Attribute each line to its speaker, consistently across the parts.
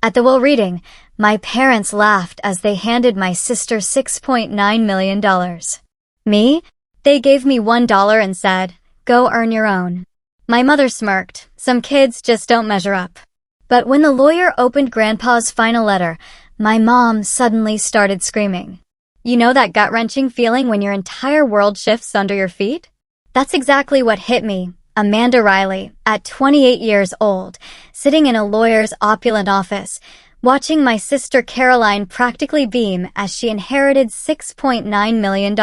Speaker 1: At the will reading, my parents laughed as they handed my sister $6.9 million. Me? They gave me $1 and said, "Go earn your own." My mother smirked. Some kids just don't measure up. But when the lawyer opened Grandpa's final letter, my mom suddenly started screaming. You know that gut-wrenching feeling when your entire world shifts under your feet? That's exactly what hit me, Amanda Riley, at 28 years old, sitting in a lawyer's opulent office, watching my sister Caroline practically beam as she inherited $6.9 million.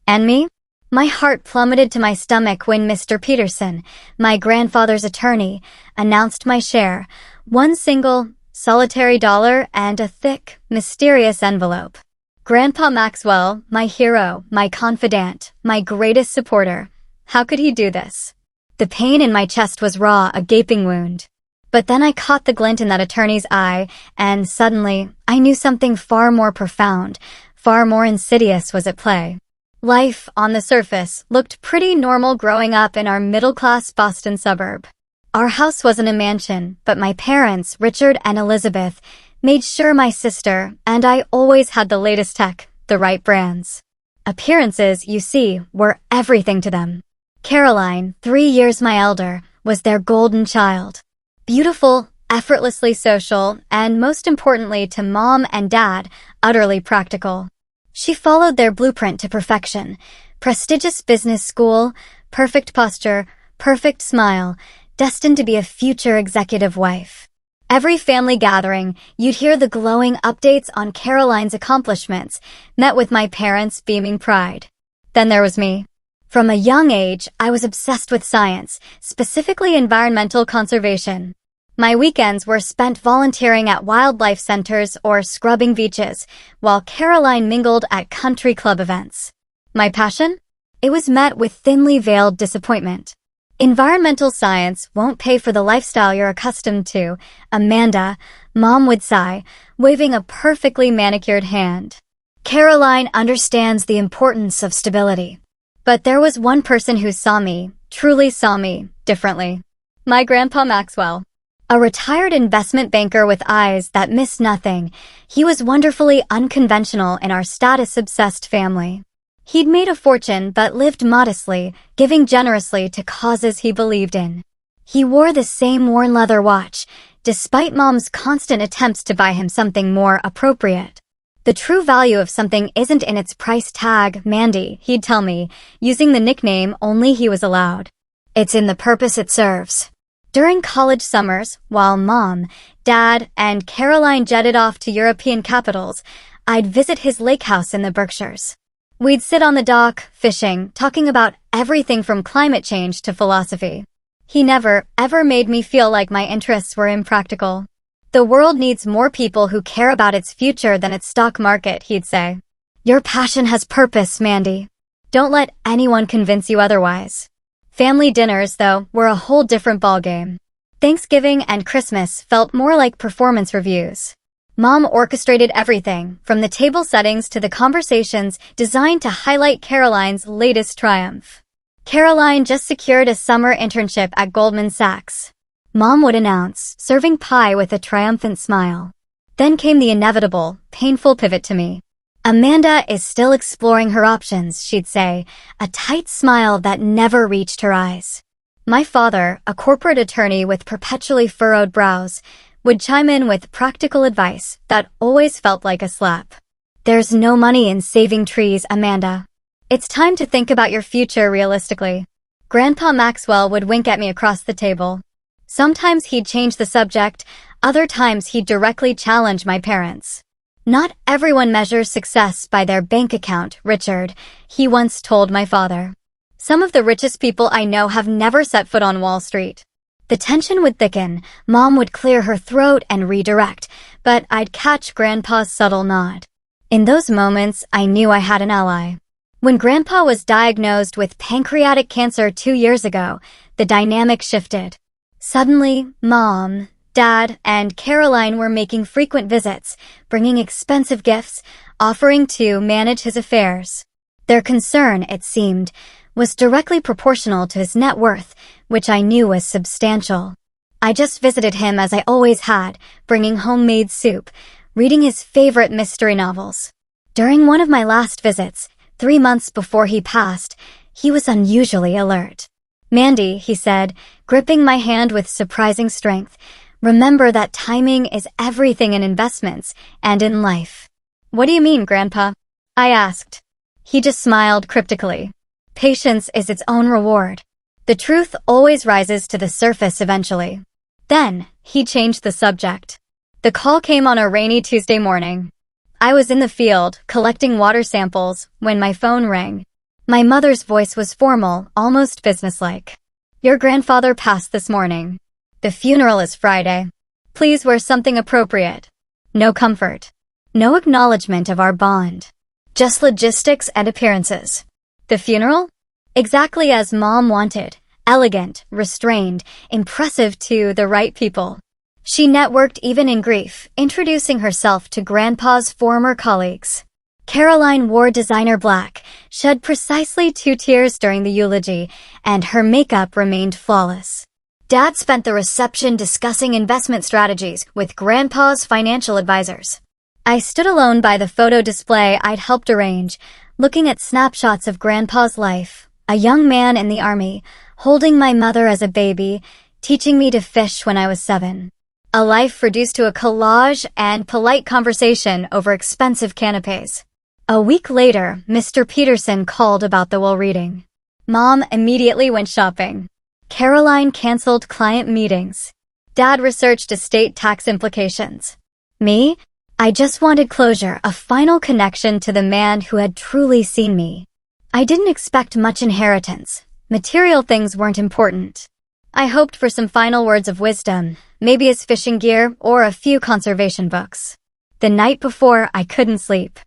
Speaker 1: And me? My heart plummeted to my stomach when Mr. Peterson, my grandfather's attorney, announced my share, one single, solitary dollar and a thick, mysterious envelope. Grandpa Maxwell, my hero, my confidant, my greatest supporter. How could he do this? The pain in my chest was raw, a gaping wound. But then I caught the glint in that attorney's eye, and suddenly, I knew something far more profound, far more insidious was at play. Life, on the surface, looked pretty normal growing up in our middle-class Boston suburb. Our house wasn't a mansion, but my parents, Richard and Elizabeth, made sure my sister and I always had the latest tech, the right brands. Appearances, you see, were everything to them. Caroline, 3 years my elder, was their golden child. Beautiful, effortlessly social, and most importantly to Mom and Dad, utterly practical. She followed their blueprint to perfection. Prestigious business school, perfect posture, perfect smile, destined to be a future executive wife. Every family gathering, you'd hear the glowing updates on Caroline's accomplishments, met with my parents' beaming pride. Then there was me. From a young age, I was obsessed with science, specifically environmental conservation. My weekends were spent volunteering at wildlife centers or scrubbing beaches, while Caroline mingled at country club events. My passion? It was met with thinly veiled disappointment. Environmental science won't pay for the lifestyle you're accustomed to, Amanda, Mom would sigh, waving a perfectly manicured hand. Caroline understands the importance of stability. But there was one person who saw me, truly saw me, differently. My Grandpa Maxwell. A retired investment banker with eyes that missed nothing, he was wonderfully unconventional in our status-obsessed family. He'd made a fortune but lived modestly, giving generously to causes he believed in. He wore the same worn leather watch, despite Mom's constant attempts to buy him something more appropriate. The true value of something isn't in its price tag, Mandy, he'd tell me, using the nickname only he was allowed. It's in the purpose it serves. During college summers, while Mom, Dad, and Caroline jetted off to European capitals, I'd visit his lakehouse in the Berkshires. We'd sit on the dock, fishing, talking about everything from climate change to philosophy. He never, ever made me feel like my interests were impractical. The world needs more people who care about its future than its stock market, he'd say. Your passion has purpose, Mandy. Don't let anyone convince you otherwise. Family dinners, though, were a whole different ballgame. Thanksgiving and Christmas felt more like performance reviews. Mom orchestrated everything, from the table settings to the conversations designed to highlight Caroline's latest triumph. Caroline just secured a summer internship at Goldman Sachs. Mom would announce, serving pie with a triumphant smile. Then came the inevitable, painful pivot to me. Amanda is still exploring her options, she'd say, a tight smile that never reached her eyes. My father, a corporate attorney with perpetually furrowed brows, would chime in with practical advice that always felt like a slap. There's no money in saving trees, Amanda. It's time to think about your future realistically. Grandpa Maxwell would wink at me across the table. Sometimes he'd change the subject, other times he'd directly challenge my parents. Not everyone measures success by their bank account, Richard, he once told my father. Some of the richest people I know have never set foot on Wall Street. The tension would thicken, Mom would clear her throat and redirect, but I'd catch Grandpa's subtle nod. In those moments, I knew I had an ally. When Grandpa was diagnosed with pancreatic cancer 2 years ago, the dynamic shifted. Suddenly, Mom, Dad, and Caroline were making frequent visits, bringing expensive gifts, offering to manage his affairs. Their concern, it seemed, was directly proportional to his net worth, which I knew was substantial. I just visited him as I always had, bringing homemade soup, reading his favorite mystery novels. During one of my last visits, 3 months before he passed, he was unusually alert. "Mandy," he said, gripping my hand with surprising strength, "remember that timing is everything in investments and in life." "What do you mean, Grandpa?" I asked. He just smiled cryptically. "Patience is its own reward. The truth always rises to the surface eventually." Then, he changed the subject. The call came on a rainy Tuesday morning. I was in the field, collecting water samples, when my phone rang. My mother's voice was formal, almost businesslike. "Your grandfather passed this morning. The funeral is Friday. Please wear something appropriate." No comfort. No acknowledgement of our bond. Just logistics and appearances. The funeral? Exactly as Mom wanted. Elegant, restrained, impressive to the right people. She networked even in grief, introducing herself to Grandpa's former colleagues. Caroline wore designer black, shed precisely 2 tears during the eulogy, and her makeup remained flawless. Dad spent the reception discussing investment strategies with Grandpa's financial advisors. I stood alone by the photo display I'd helped arrange, looking at snapshots of Grandpa's life, a young man in the army, holding my mother as a baby, teaching me to fish when I was 7. A life reduced to a collage and polite conversation over expensive canapes. A week later, Mr. Peterson called about the will reading. Mom immediately went shopping. Caroline canceled client meetings. Dad researched estate tax implications. Me? I just wanted closure, a final connection to the man who had truly seen me. I didn't expect much inheritance. Material things weren't important. I hoped for some final words of wisdom, maybe his fishing gear or a few conservation books. The night before, I couldn't sleep.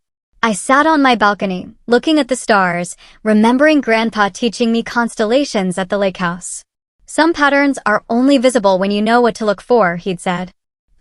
Speaker 1: I sat on my balcony, looking at the stars, remembering Grandpa teaching me constellations at the lakehouse. "Some patterns are only visible when you know what to look for," he'd said.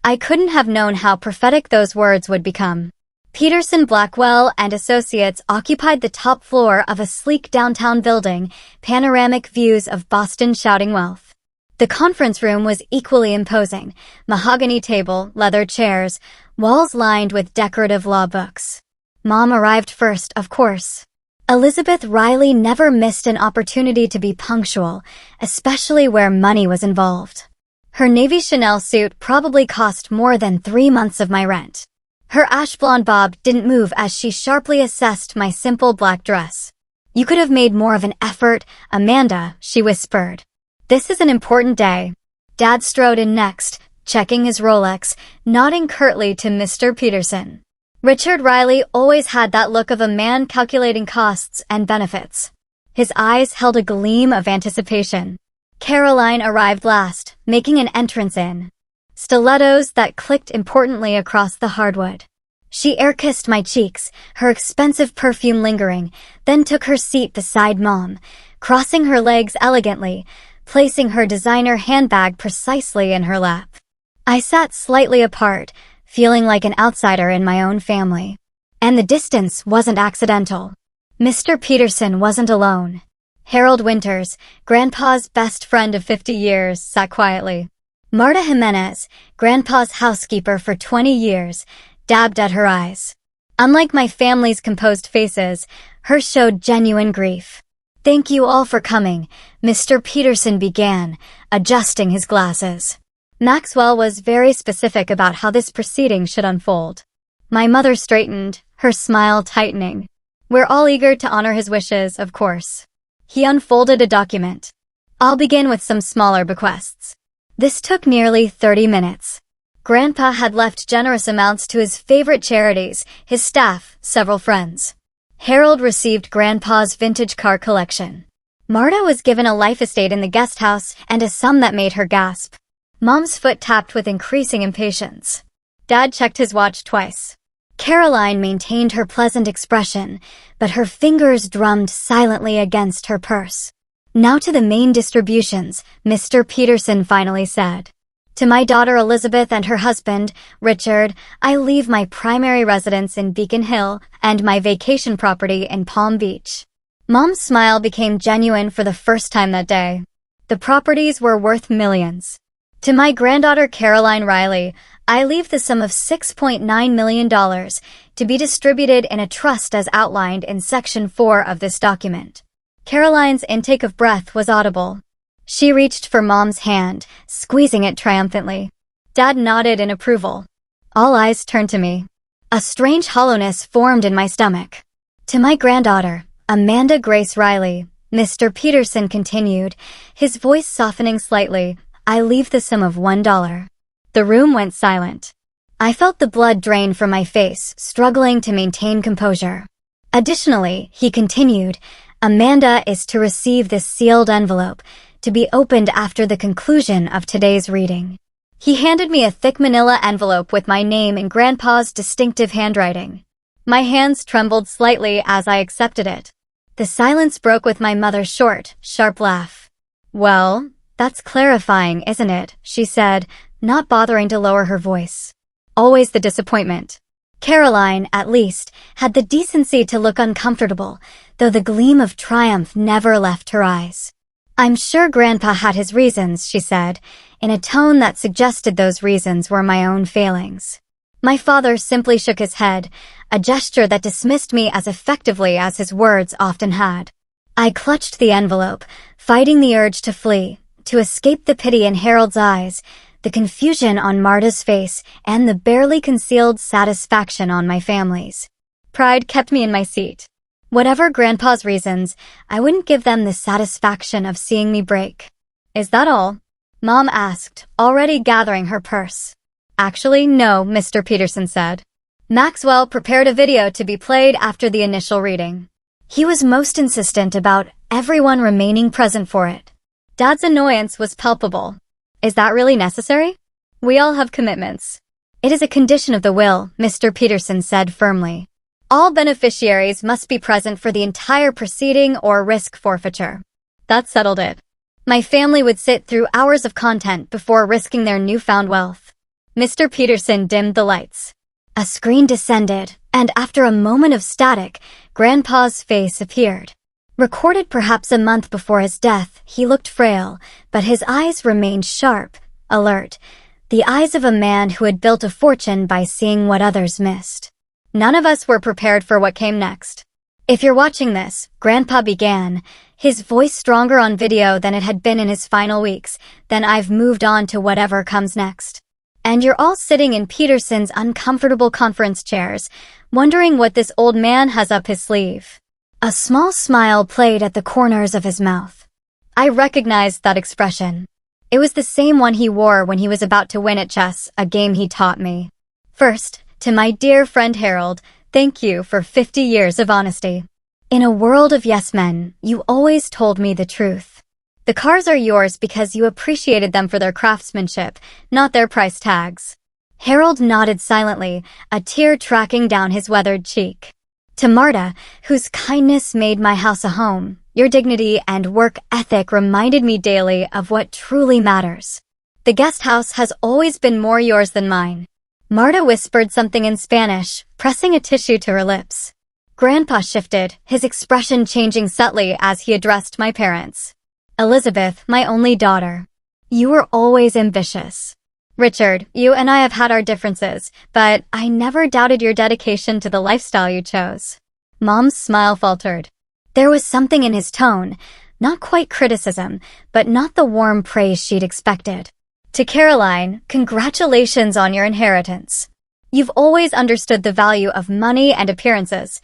Speaker 1: I couldn't have known how prophetic those words would become. Peterson Blackwell and Associates occupied the top floor of a sleek downtown building, panoramic views of Boston shouting wealth. The conference room was equally imposing, mahogany table, leather chairs, walls lined with decorative law books. Mom arrived first, of course. Elizabeth Riley never missed an opportunity to be punctual, especially where money was involved. Her navy Chanel suit probably cost more than 3 months of my rent. Her ash blonde bob didn't move as she sharply assessed my simple black dress. "You could have made more of an effort, Amanda," she whispered. "This is an important day." Dad strode in next, checking his Rolex, nodding curtly to Mr. Peterson. Richard Riley always had that look of a man calculating costs and benefits. His eyes held a gleam of anticipation. Caroline arrived last, making an entrance in stilettos that clicked importantly across the hardwood. She air-kissed my cheeks, her expensive perfume lingering, then took her seat beside Mom, crossing her legs elegantly, placing her designer handbag precisely in her lap. I sat slightly apart, feeling like an outsider in my own family. And the distance wasn't accidental. Mr. Peterson wasn't alone. Harold Winters, Grandpa's best friend of 50 years, sat quietly. Marta Jimenez, Grandpa's housekeeper for 20 years, dabbed at her eyes. Unlike my family's composed faces, hers showed genuine grief. "Thank you all for coming," Mr. Peterson began, adjusting his glasses. Maxwell was very specific about how this proceeding should unfold. My mother straightened, her smile tightening. "We're all eager to honor his wishes, of course." He unfolded a document. "I'll begin with some smaller bequests." This took nearly 30 minutes. Grandpa had left generous amounts to his favorite charities, his staff, several friends. Harold received Grandpa's vintage car collection. Marta was given a life estate in the guest house and a sum that made her gasp. Mom's foot tapped with increasing impatience. Dad checked his watch twice. Caroline maintained her pleasant expression, but her fingers drummed silently against her purse. "Now to the main distributions," Mr. Peterson finally said. "To my daughter Elizabeth and her husband, Richard, I leave my primary residence in Beacon Hill and my vacation property in Palm Beach." Mom's smile became genuine for the first time that day. The properties were worth millions. To my granddaughter Caroline Riley, I leave the sum of $6.9 million to be distributed in a trust as outlined in Section 4 of this document. Caroline's intake of breath was audible. She reached for Mom's hand, squeezing it triumphantly. Dad nodded in approval. All eyes turned to me. A strange hollowness formed in my stomach. To my granddaughter, Amanda Grace Riley, Mr. Peterson continued, his voice softening slightly, I leave the sum of $1. The room went silent. I felt the blood drain from my face, struggling to maintain composure. Additionally, he continued, Amanda is to receive this sealed envelope, to be opened after the conclusion of today's reading. He handed me a thick manila envelope with my name in Grandpa's distinctive handwriting. My hands trembled slightly as I accepted it. The silence broke with my mother's short, sharp laugh. Well, that's clarifying, isn't it? She said, not bothering to lower her voice. Always the disappointment. Caroline, at least, had the decency to look uncomfortable, though the gleam of triumph never left her eyes. I'm sure Grandpa had his reasons, she said, in a tone that suggested those reasons were my own failings. My father simply shook his head, a gesture that dismissed me as effectively as his words often had. I clutched the envelope, fighting the urge to flee, to escape the pity in Harold's eyes, the confusion on Marta's face, and the barely concealed satisfaction on my family's. Pride kept me in my seat. Whatever Grandpa's reasons, I wouldn't give them the satisfaction of seeing me break. Is that all? Mom asked, already gathering her purse. Actually, no, Mr. Peterson said. Maxwell prepared a video to be played after the initial reading. He was most insistent about everyone remaining present for it. Dad's annoyance was palpable. Is that really necessary? We all have commitments. It is a condition of the will, Mr. Peterson said firmly. All beneficiaries must be present for the entire proceeding or risk forfeiture. That settled it. My family would sit through hours of content before risking their newfound wealth. Mr. Peterson dimmed the lights. A screen descended, and after a moment of static, Grandpa's face appeared. Recorded perhaps a month before his death, he looked frail, but his eyes remained sharp, alert, the eyes of a man who had built a fortune by seeing what others missed. None of us were prepared for what came next. If you're watching this, Grandpa began, his voice stronger on video than it had been in his final weeks, then I've moved on to whatever comes next. And you're all sitting in Peterson's uncomfortable conference chairs, wondering what this old man has up his sleeve. A small smile played at the corners of his mouth. I recognized that expression. It was the same one he wore when he was about to win at chess, a game he taught me. First, to my dear friend Harold, thank you for 50 years of honesty. In a world of yes men, you always told me the truth. The cars are yours because you appreciated them for their craftsmanship, not their price tags. Harold nodded silently, a tear tracking down his weathered cheek. To Marta, whose kindness made my house a home, your dignity and work ethic reminded me daily of what truly matters. The guest house has always been more yours than mine. Marta whispered something in Spanish, pressing a tissue to her lips. Grandpa shifted, his expression changing subtly as he addressed my parents. Elizabeth, my only daughter. You were always ambitious. Richard, you and I have had our differences, but I never doubted your dedication to the lifestyle you chose. Mom's smile faltered. There was something in his tone, not quite criticism, but not the warm praise she'd expected. To Caroline, congratulations on your inheritance. You've always understood the value of money and appearances.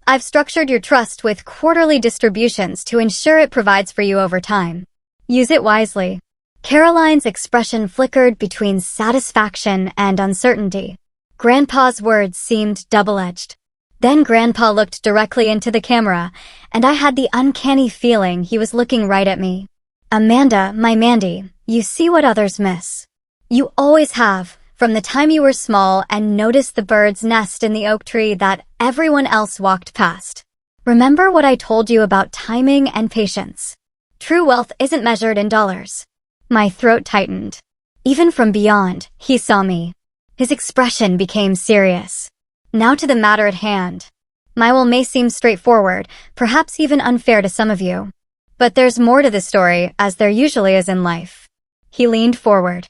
Speaker 1: I've structured your trust with quarterly distributions to ensure it provides for you over time. Use it wisely. Caroline's expression flickered between satisfaction and uncertainty. Grandpa's words seemed double-edged. Then Grandpa looked directly into the camera, and I had the uncanny feeling he was looking right at me. Amanda, my Mandy, you see what others miss. You always have, from the time you were small and noticed the bird's nest in the oak tree that everyone else walked past. Remember what I told you about timing and patience. True wealth isn't measured in dollars. My throat tightened. Even from beyond, he saw me. His expression became serious. Now to the matter at hand. My will may seem straightforward, perhaps even unfair to some of you. But there's more to the story, as there usually is in life. He leaned forward.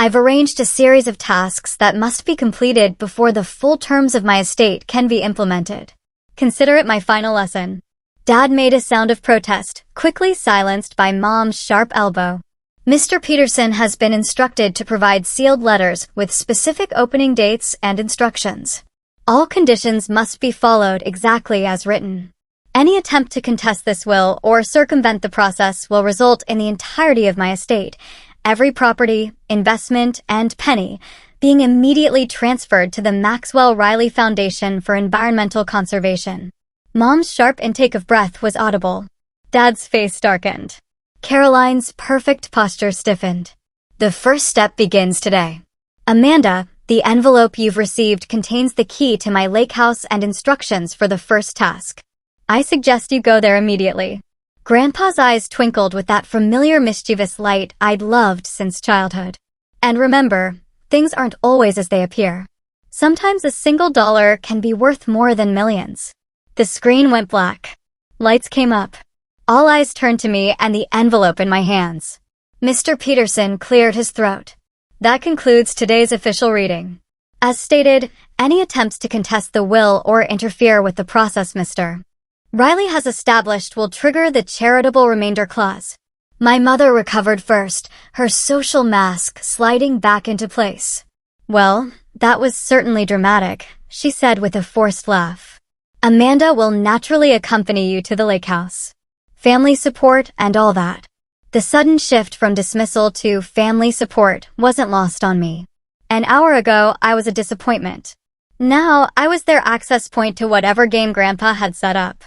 Speaker 1: I've arranged a series of tasks that must be completed before the full terms of my estate can be implemented. Consider it my final lesson. Dad made a sound of protest, quickly silenced by Mom's sharp elbow. Mr. Peterson has been instructed to provide sealed letters with specific opening dates and instructions. All conditions must be followed exactly as written. Any attempt to contest this will or circumvent the process will result in the entirety of my estate, every property, investment, and penny, being immediately transferred to the Maxwell Riley Foundation for Environmental Conservation. Mom's sharp intake of breath was audible. Dad's face darkened. Caroline's perfect posture stiffened. The first step begins today. Amanda, the envelope you've received contains the key to my lake house and instructions for the first task. I suggest you go there immediately. Grandpa's eyes twinkled with that familiar mischievous light I'd loved since childhood. And remember, things aren't always as they appear. Sometimes a single dollar can be worth more than millions. The screen went black. Lights came up. All eyes turned to me and the envelope in my hands. Mr. Peterson cleared his throat. That concludes today's official reading. As stated, any attempts to contest the will or interfere with the process Mr. Riley has established will trigger the charitable remainder clause. My mother recovered first, her social mask sliding back into place. Well, that was certainly dramatic, she said with a forced laugh. Amanda will naturally accompany you to the lake house. Family support and all that. The sudden shift from dismissal to family support wasn't lost on me. An hour ago, I was a disappointment. Now, I was their access point to whatever game Grandpa had set up.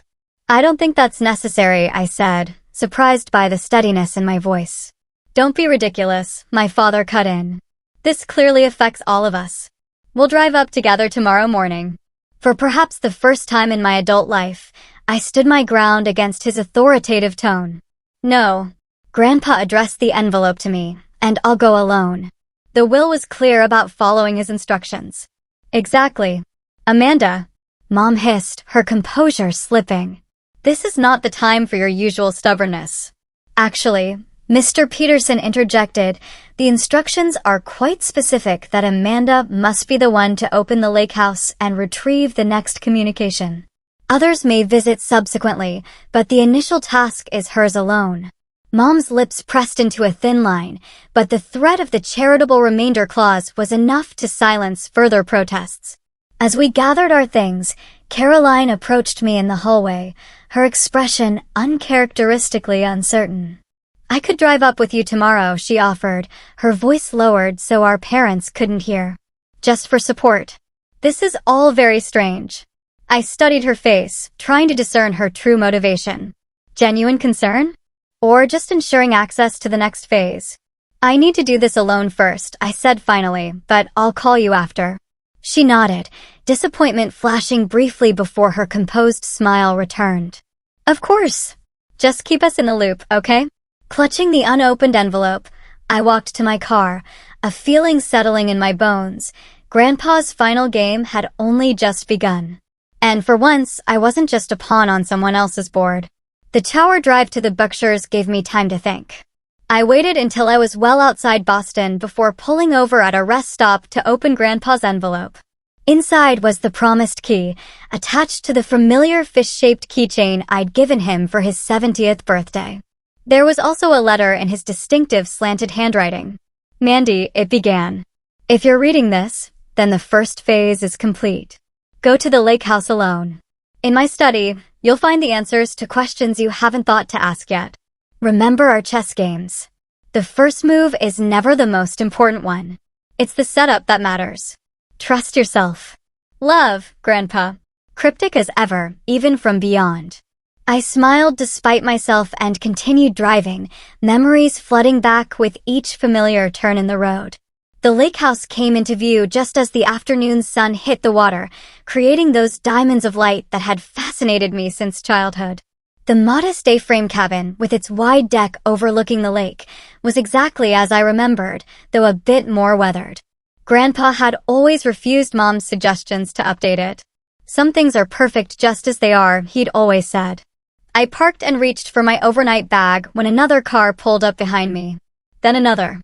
Speaker 1: I don't think that's necessary, I said, surprised by the steadiness in my voice. Don't be ridiculous, my father cut in. This clearly affects all of us. We'll drive up together tomorrow morning. For perhaps the first time in my adult life, I stood my ground against his authoritative tone. No. Grandpa addressed the envelope to me, and I'll go alone. The will was clear about following his instructions. Exactly. Amanda, Mom hissed, her composure slipping. This is not the time for your usual stubbornness. Actually, Mr. Peterson interjected, the instructions are quite specific that Amanda must be the one to open the lake house and retrieve the next communication. Others may visit subsequently, but the initial task is hers alone. Mom's lips pressed into a thin line, but the threat of the charitable remainder clause was enough to silence further protests. As we gathered our things, Caroline approached me in the hallway, her expression uncharacteristically uncertain. I could drive up with you tomorrow, she offered, her voice lowered so our parents couldn't hear. Just for support. This is all very strange. I studied her face, trying to discern her true motivation. Genuine concern? Or just ensuring access to the next phase? I need to do this alone first, I said finally, but I'll call you after. She nodded, disappointment flashing briefly before her composed smile returned. Of course. Just keep us in the loop, okay? Clutching the unopened envelope, I walked to my car, a feeling settling in my bones. Grandpa's final game had only just begun. And for once, I wasn't just a pawn on someone else's board. The tower drive to the Berkshires gave me time to think. I waited until I was well outside Boston before pulling over at a rest stop to open Grandpa's envelope. Inside was the promised key, attached to the familiar fish-shaped keychain I'd given him for his 70th birthday. There was also a letter in his distinctive slanted handwriting. Mandy, it began. If you're reading this, then the first phase is complete. Go to the lake house alone. In my study, you'll find the answers to questions you haven't thought to ask yet. Remember our chess games. The first move is never the most important one. It's the setup that matters. Trust yourself. Love, Grandpa. Cryptic as ever, even from beyond. I smiled despite myself and continued driving, memories flooding back with each familiar turn in the road. The lake house came into view just as the afternoon sun hit the water, creating those diamonds of light that had fascinated me since childhood. The modest A-frame cabin, with its wide deck overlooking the lake, was exactly as I remembered, though a bit more weathered. Grandpa had always refused Mom's suggestions to update it. Some things are perfect just as they are, he'd always said. I parked and reached for my overnight bag when another car pulled up behind me. Then another.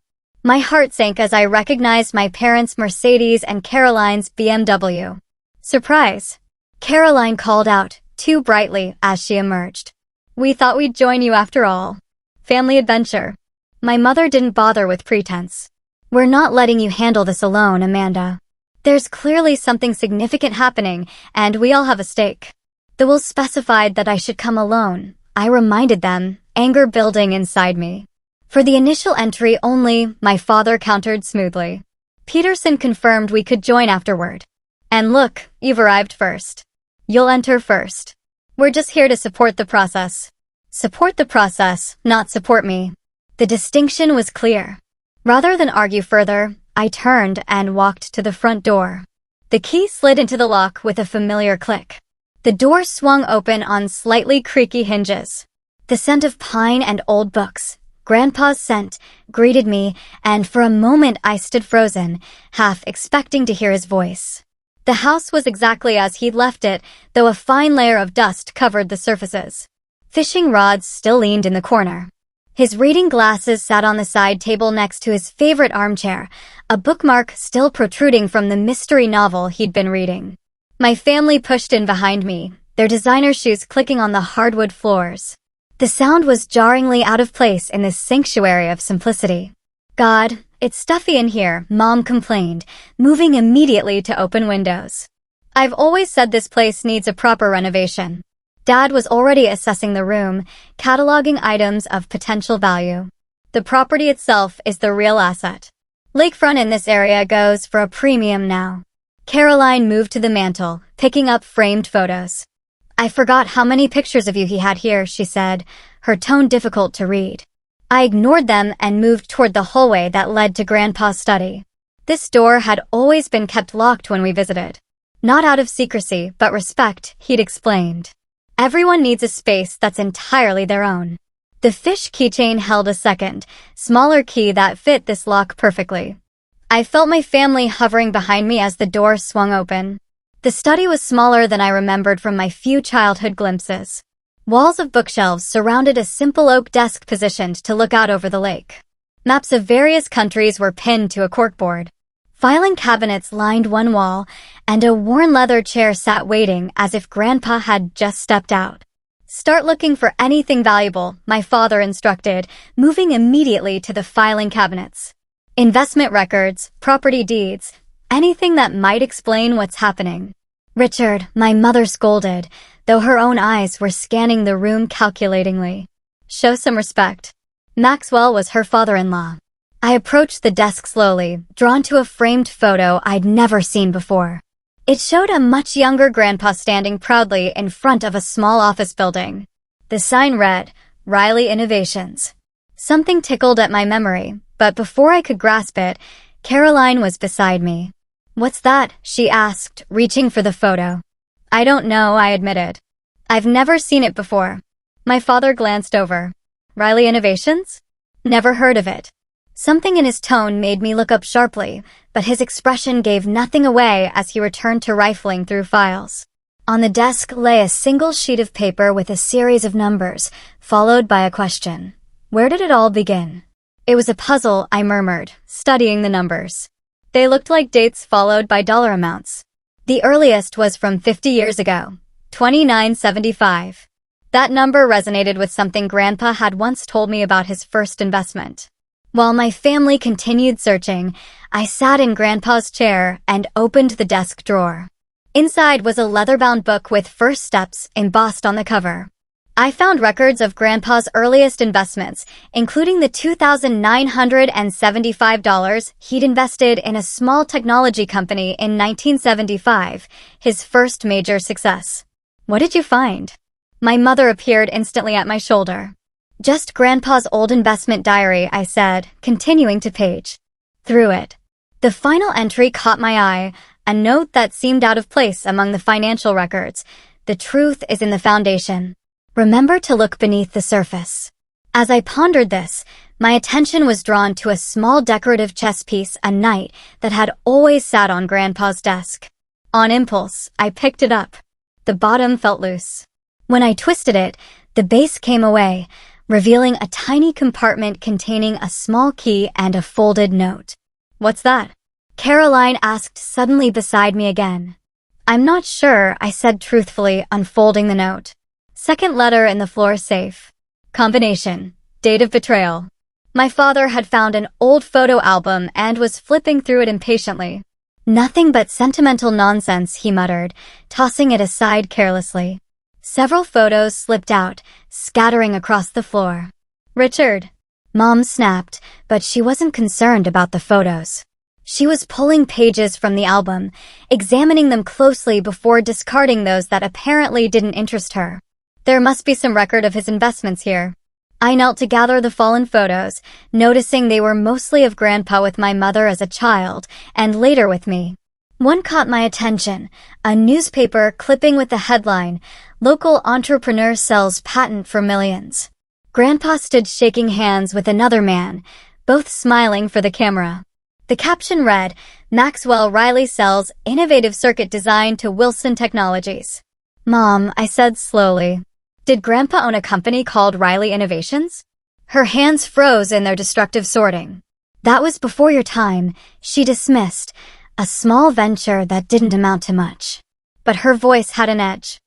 Speaker 1: My heart sank as I recognized my parents' Mercedes and Caroline's BMW. Surprise! Caroline called out, too brightly, as she emerged. We thought we'd join you after all. Family adventure. My mother didn't bother with pretense. We're not letting you handle this alone, Amanda. There's clearly something significant happening, and we all have a stake. The will specified that I should come alone. I reminded them, anger building inside me. For the initial entry only, my father countered smoothly. Peterson confirmed we could join afterward. And look, you've arrived first. You'll enter first. We're just here to support the process. Support the process, not support me. The distinction was clear. Rather than argue further, I turned and walked to the front door. The key slid into the lock with a familiar click. The door swung open on slightly creaky hinges. The scent of pine and old books, Grandpa's scent, greeted me, and for a moment I stood frozen, half expecting to hear his voice. The house was exactly as he'd left it, though a fine layer of dust covered the surfaces. Fishing rods still leaned in the corner. His reading glasses sat on the side table next to his favorite armchair, a bookmark still protruding from the mystery novel he'd been reading. My family pushed in behind me, their designer shoes clicking on the hardwood floors. The sound was jarringly out of place in this sanctuary of simplicity. God, it's stuffy in here, Mom complained, moving immediately to open windows. I've always said this place needs a proper renovation. Dad was already assessing the room, cataloging items of potential value. The property itself is the real asset. Lakefront in this area goes for a premium now. Caroline moved to the mantel, picking up framed photos. I forgot how many pictures of you he had here, she said, her tone difficult to read. I ignored them and moved toward the hallway that led to Grandpa's study. This door had always been kept locked when we visited. Not out of secrecy, but respect, he'd explained. Everyone needs a space that's entirely their own. The fish keychain held a second, smaller key that fit this lock perfectly. I felt my family hovering behind me as the door swung open. The study was smaller than I remembered from my few childhood glimpses. Walls of bookshelves surrounded a simple oak desk positioned to look out over the lake. Maps of various countries were pinned to a corkboard. Filing cabinets lined one wall, and a worn leather chair sat waiting as if Grandpa had just stepped out. Start looking for anything valuable, my father instructed, moving immediately to the filing cabinets. Investment records, property deeds, anything that might explain what's happening. Richard, my mother scolded, though her own eyes were scanning the room calculatingly. Show some respect. Maxwell was her father-in-law. I approached the desk slowly, drawn to a framed photo I'd never seen before. It showed a much younger Grandpa standing proudly in front of a small office building. The sign read, Riley Innovations. Something tickled at my memory, but before I could grasp it, Caroline was beside me. What's that? She asked, reaching for the photo. I don't know, I admitted. I've never seen it before. My father glanced over. Riley Innovations? Never heard of it. Something in his tone made me look up sharply, but his expression gave nothing away as he returned to rifling through files. On the desk lay a single sheet of paper with a series of numbers, followed by a question. Where did it all begin? It was a puzzle, I murmured, studying the numbers. They looked like dates followed by dollar amounts. The earliest was from 50 years ago, 2975. That number resonated with something Grandpa had once told me about his first investment. While my family continued searching, I sat in Grandpa's chair and opened the desk drawer. Inside was a leather-bound book with First Steps embossed on the cover. I found records of Grandpa's earliest investments, including the $2,975 he'd invested in a small technology company in 1975, his first major success. What did you find? My mother appeared instantly at my shoulder. Just Grandpa's old investment diary, I said, continuing to page through it. The final entry caught my eye, a note that seemed out of place among the financial records. The truth is in the foundation. Remember to look beneath the surface. As I pondered this, my attention was drawn to a small decorative chess piece, a knight, that had always sat on Grandpa's desk. On impulse, I picked it up. The bottom felt loose. When I twisted it, the base came away, revealing a tiny compartment containing a small key and a folded note. "What's that?" Caroline asked suddenly beside me again. "I'm not sure," I said truthfully, unfolding the note. Second letter in the floor safe. Combination. Date of betrayal. My father had found an old photo album and was flipping through it impatiently. "Nothing but sentimental nonsense," he muttered, tossing it aside carelessly. Several photos slipped out, scattering across the floor. "Richard." Mom snapped, but she wasn't concerned about the photos. She was pulling pages from the album, examining them closely before discarding those that apparently didn't interest her. There must be some record of his investments here. I knelt to gather the fallen photos, noticing they were mostly of Grandpa with my mother as a child, and later with me. One caught my attention, a newspaper clipping with the headline, "Local Entrepreneur Sells Patent for Millions." Grandpa stood shaking hands with another man, both smiling for the camera. The caption read, "Maxwell Riley sells innovative circuit design to Wilson Technologies." "Mom," I said slowly, "did Grandpa own a company called Riley Innovations?" Her hands froze in their destructive sorting. "That was before your time," she dismissed, "a small venture that didn't amount to much." But her voice had an edge.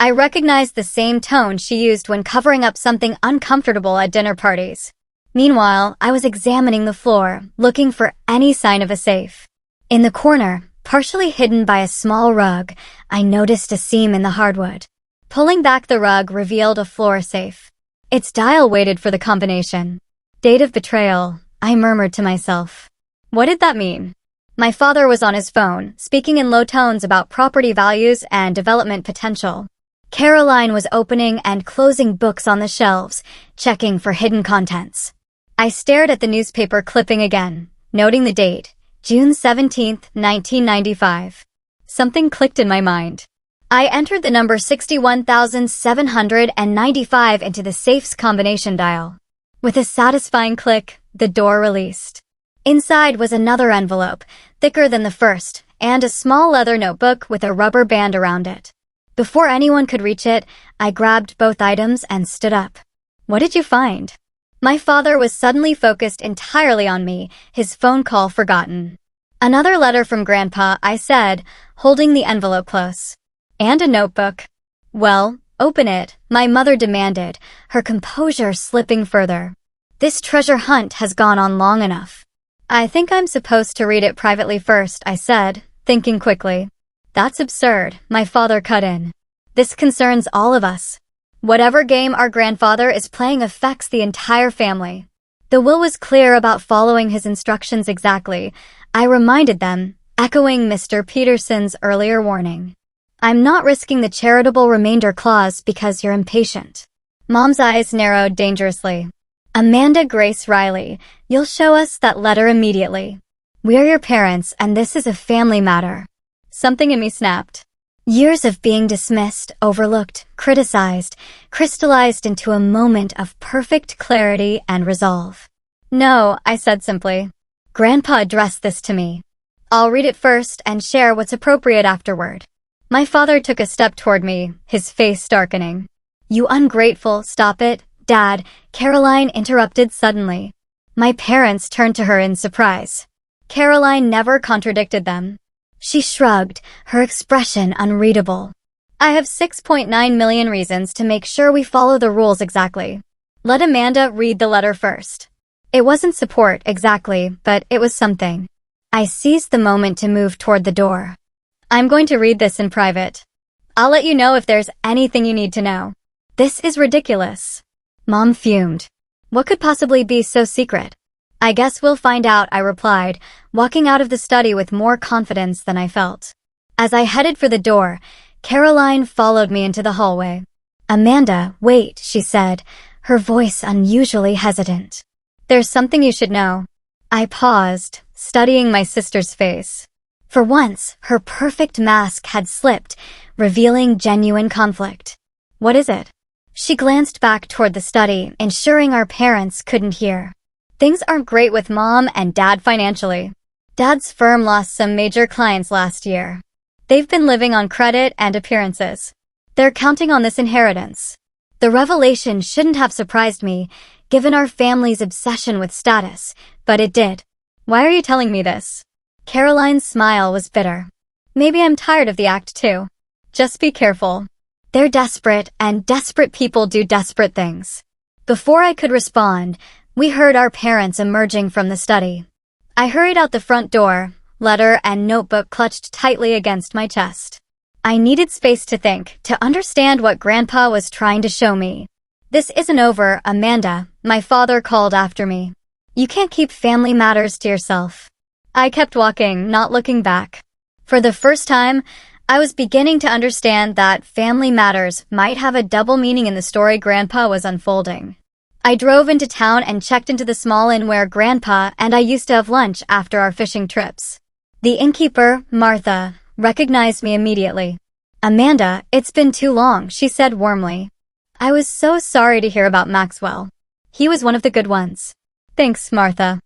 Speaker 1: I recognized the same tone she used when covering up something uncomfortable at dinner parties. Meanwhile, I was examining the floor, looking for any sign of a safe. In the corner, partially hidden by a small rug, I noticed a seam in the hardwood. Pulling back the rug revealed a floor safe. Its dial waited for the combination. "Date of betrayal," I murmured to myself. What did that mean? My father was on his phone, speaking in low tones about property values and development potential. Caroline was opening and closing books on the shelves, checking for hidden contents. I stared at the newspaper clipping again, noting the date, June 17th, 1995. Something clicked in my mind. I entered the number 61,795 into the safe's combination dial. With a satisfying click, the door released. Inside was another envelope, thicker than the first, and a small leather notebook with a rubber band around it. Before anyone could reach it, I grabbed both items and stood up. "What did you find?" My father was suddenly focused entirely on me, his phone call forgotten. "Another letter from Grandpa," I said, holding the envelope close. "And a notebook." "Well, open it," my mother demanded, her composure slipping further. "This treasure hunt has gone on long enough." "I think I'm supposed to read it privately first," I said, thinking quickly. "That's absurd," my father cut in. "This concerns all of us. Whatever game our grandfather is playing affects the entire family." The will was clear about following his instructions exactly, I reminded them, echoing Mr. Peterson's earlier warning. "I'm not risking the charitable remainder clause because you're impatient." Mom's eyes narrowed dangerously. "Amanda Grace Riley, you'll show us that letter immediately. We're your parents and this is a family matter." Something in me snapped. Years of being dismissed, overlooked, criticized, crystallized into a moment of perfect clarity and resolve. "No," I said simply. "Grandpa addressed this to me. I'll read it first and share what's appropriate afterward." My father took a step toward me, his face darkening. "You ungrateful, stop it, Dad," Caroline interrupted suddenly. My parents turned to her in surprise. Caroline never contradicted them. She shrugged, her expression unreadable. "I have 6.9 million reasons to make sure we follow the rules exactly. Let Amanda read the letter first." It wasn't support exactly, but it was something. I seized the moment to move toward the door. "I'm going to read this in private. I'll let you know if there's anything you need to know." "This is ridiculous." Mom fumed. "What could possibly be so secret?" "I guess we'll find out," I replied, walking out of the study with more confidence than I felt. As I headed for the door, Caroline followed me into the hallway. "Amanda, wait," she said, her voice unusually hesitant. "There's something you should know." I paused, studying my sister's face. For once, her perfect mask had slipped, revealing genuine conflict. "What is it?" She glanced back toward the study, ensuring our parents couldn't hear. "Things aren't great with Mom and Dad financially. Dad's firm lost some major clients last year. They've been living on credit and appearances. They're counting on this inheritance." The revelation shouldn't have surprised me, given our family's obsession with status, but it did. Why are you telling me this? Caroline's smile was bitter. Maybe I'm tired of the act too. Just be careful. They're desperate, and desperate people do desperate things. Before I could respond, we heard our parents emerging from the study. I hurried out the front door, letter and notebook clutched tightly against my chest. I needed space to think, to understand what Grandpa was trying to show me. This isn't over, Amanda, my father called after me. You can't keep family matters to yourself. I kept walking, not looking back. For the first time, I was beginning to understand that family matters might have a double meaning in the story Grandpa was unfolding. I drove into town and checked into the small inn where Grandpa and I used to have lunch after our fishing trips. The innkeeper, Martha, recognized me immediately. Amanda, it's been too long, she said warmly. I was so sorry to hear about Maxwell. He was one of the good ones. Thanks, Martha.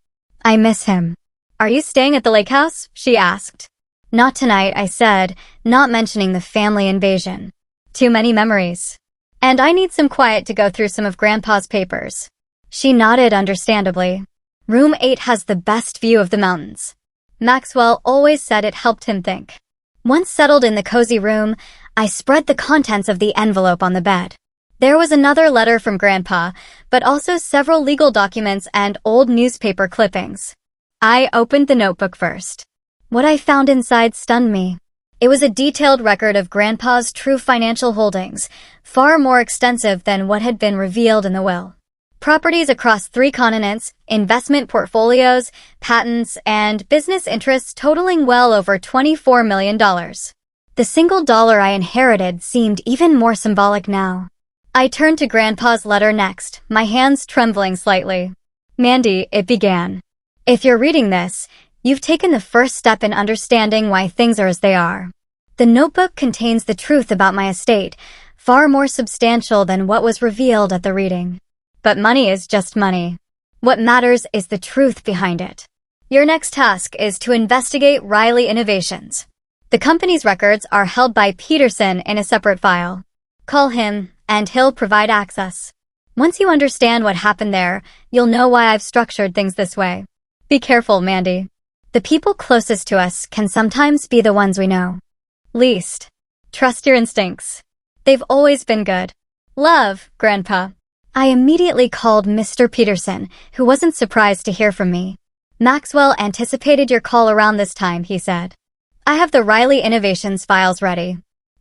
Speaker 1: I miss him. Are you staying at the lakehouse? She asked. Not tonight, I said, not mentioning the family invasion. Too many memories. And I need some quiet to go through some of Grandpa's papers. She nodded understandably. Room 8 has the best view of the mountains. Maxwell always said it helped him think. Once settled in the cozy room, I spread the contents of the envelope on the bed. There was another letter from Grandpa, but also several legal documents and old newspaper clippings. I opened the notebook first. What I found inside stunned me. It was a detailed record of Grandpa's true financial holdings, far more extensive than what had been revealed in the will. Properties across 3 continents, investment portfolios, patents, and business interests totaling well over $24 million. The single dollar I inherited seemed even more symbolic now. I turned to Grandpa's letter next, my hands trembling slightly. Mandy, it began. If you're reading this, you've taken the first step in understanding why things are as they are. The notebook contains the truth about my estate, far more substantial than what was revealed at the reading. But money is just money. What matters is the truth behind it. Your next task is to investigate Riley Innovations. The company's records are held by Peterson in a separate file. Call him, and he'll provide access. Once you understand what happened there, you'll know why I've structured things this way. Be careful, Mandy. The people closest to us can sometimes be the ones we know least. Trust your instincts. They've always been good. Love, Grandpa. I immediately called Mr. Peterson, who wasn't surprised to hear from me. Maxwell anticipated your call around this time, he said. I have the Riley Innovations files ready.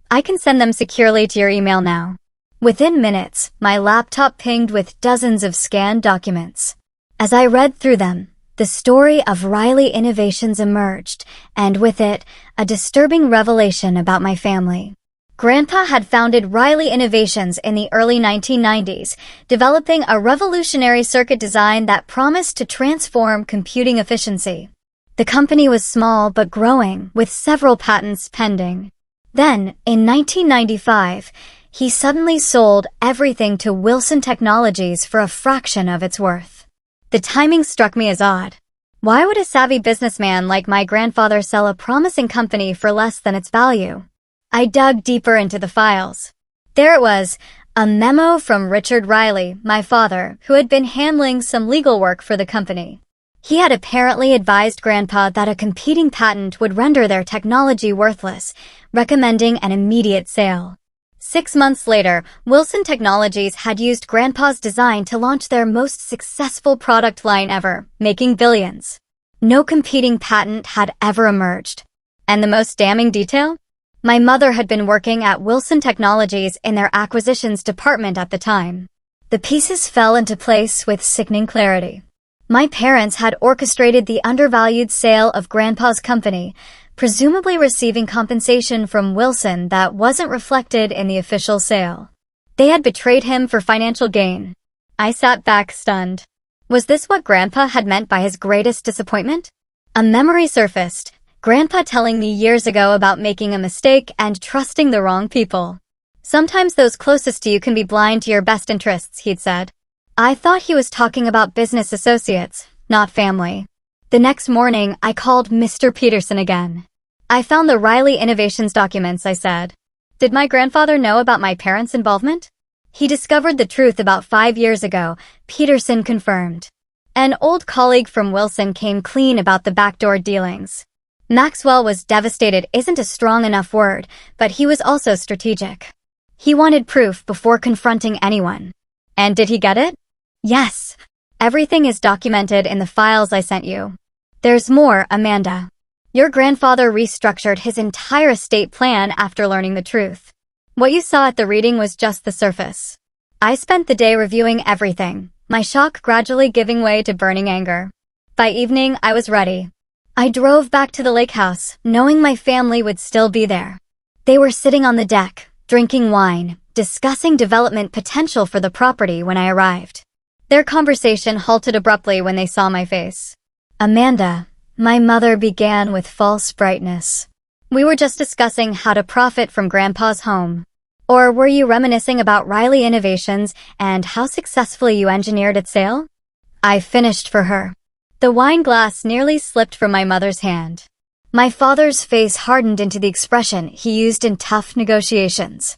Speaker 1: I can send them securely to your email now. Within minutes, my laptop pinged with dozens of scanned documents. As I read through them, the story of Riley Innovations emerged, and with it, a disturbing revelation about my family. Grandpa had founded Riley Innovations in the early 1990s, developing a revolutionary circuit design that promised to transform computing efficiency. The company was small but growing, with several patents pending. Then, in 1995, he suddenly sold everything to Wilson Technologies for a fraction of its worth. The timing struck me as odd. Why would a savvy businessman like my grandfather sell a promising company for less than its value? I dug deeper into the files. There it was, a memo from Richard Riley, my father, who had been handling some legal work for the company. He had apparently advised Grandpa that a competing patent would render their technology worthless, recommending an immediate sale. 6 months later, Wilson Technologies had used Grandpa's design to launch their most successful product line ever, making billions. No competing patent had ever emerged. And the most damning detail? My mother had been working at Wilson Technologies in their acquisitions department at the time. The pieces fell into place with sickening clarity. My parents had orchestrated the undervalued sale of Grandpa's company, presumably receiving compensation from Wilson that wasn't reflected in the official sale. They had betrayed him for financial gain. I sat back stunned. Was this what Grandpa had meant by his greatest disappointment? A memory surfaced, Grandpa telling me years ago about making a mistake and trusting the wrong people. Sometimes those closest to you can be blind to your best interests, he'd said. I thought he was talking about business associates, not family. The next morning, I called Mr. Peterson again. I found the Riley Innovations documents, I said. Did my grandfather know about my parents' involvement? He discovered the truth about 5 years ago, Peterson confirmed. An old colleague from Wilson came clean about the backdoor dealings. Maxwell was devastated isn't a strong enough word, but he was also strategic. He wanted proof before confronting anyone. And did he get it? Yes. Everything is documented in the files I sent you. There's more, Amanda. Your grandfather restructured his entire estate plan after learning the truth. What you saw at the reading was just the surface. I spent the day reviewing everything, my shock gradually giving way to burning anger. By evening, I was ready. I drove back to the lakehouse, knowing my family would still be there. They were sitting on the deck, drinking wine, discussing development potential for the property when I arrived. Their conversation halted abruptly when they saw my face. Amanda, my mother began with false brightness. We were just discussing how to profit from Grandpa's home. Or were you reminiscing about Riley Innovations and how successfully you engineered its sale? I finished for her. The wine glass nearly slipped from my mother's hand. My father's face hardened into the expression he used in tough negotiations.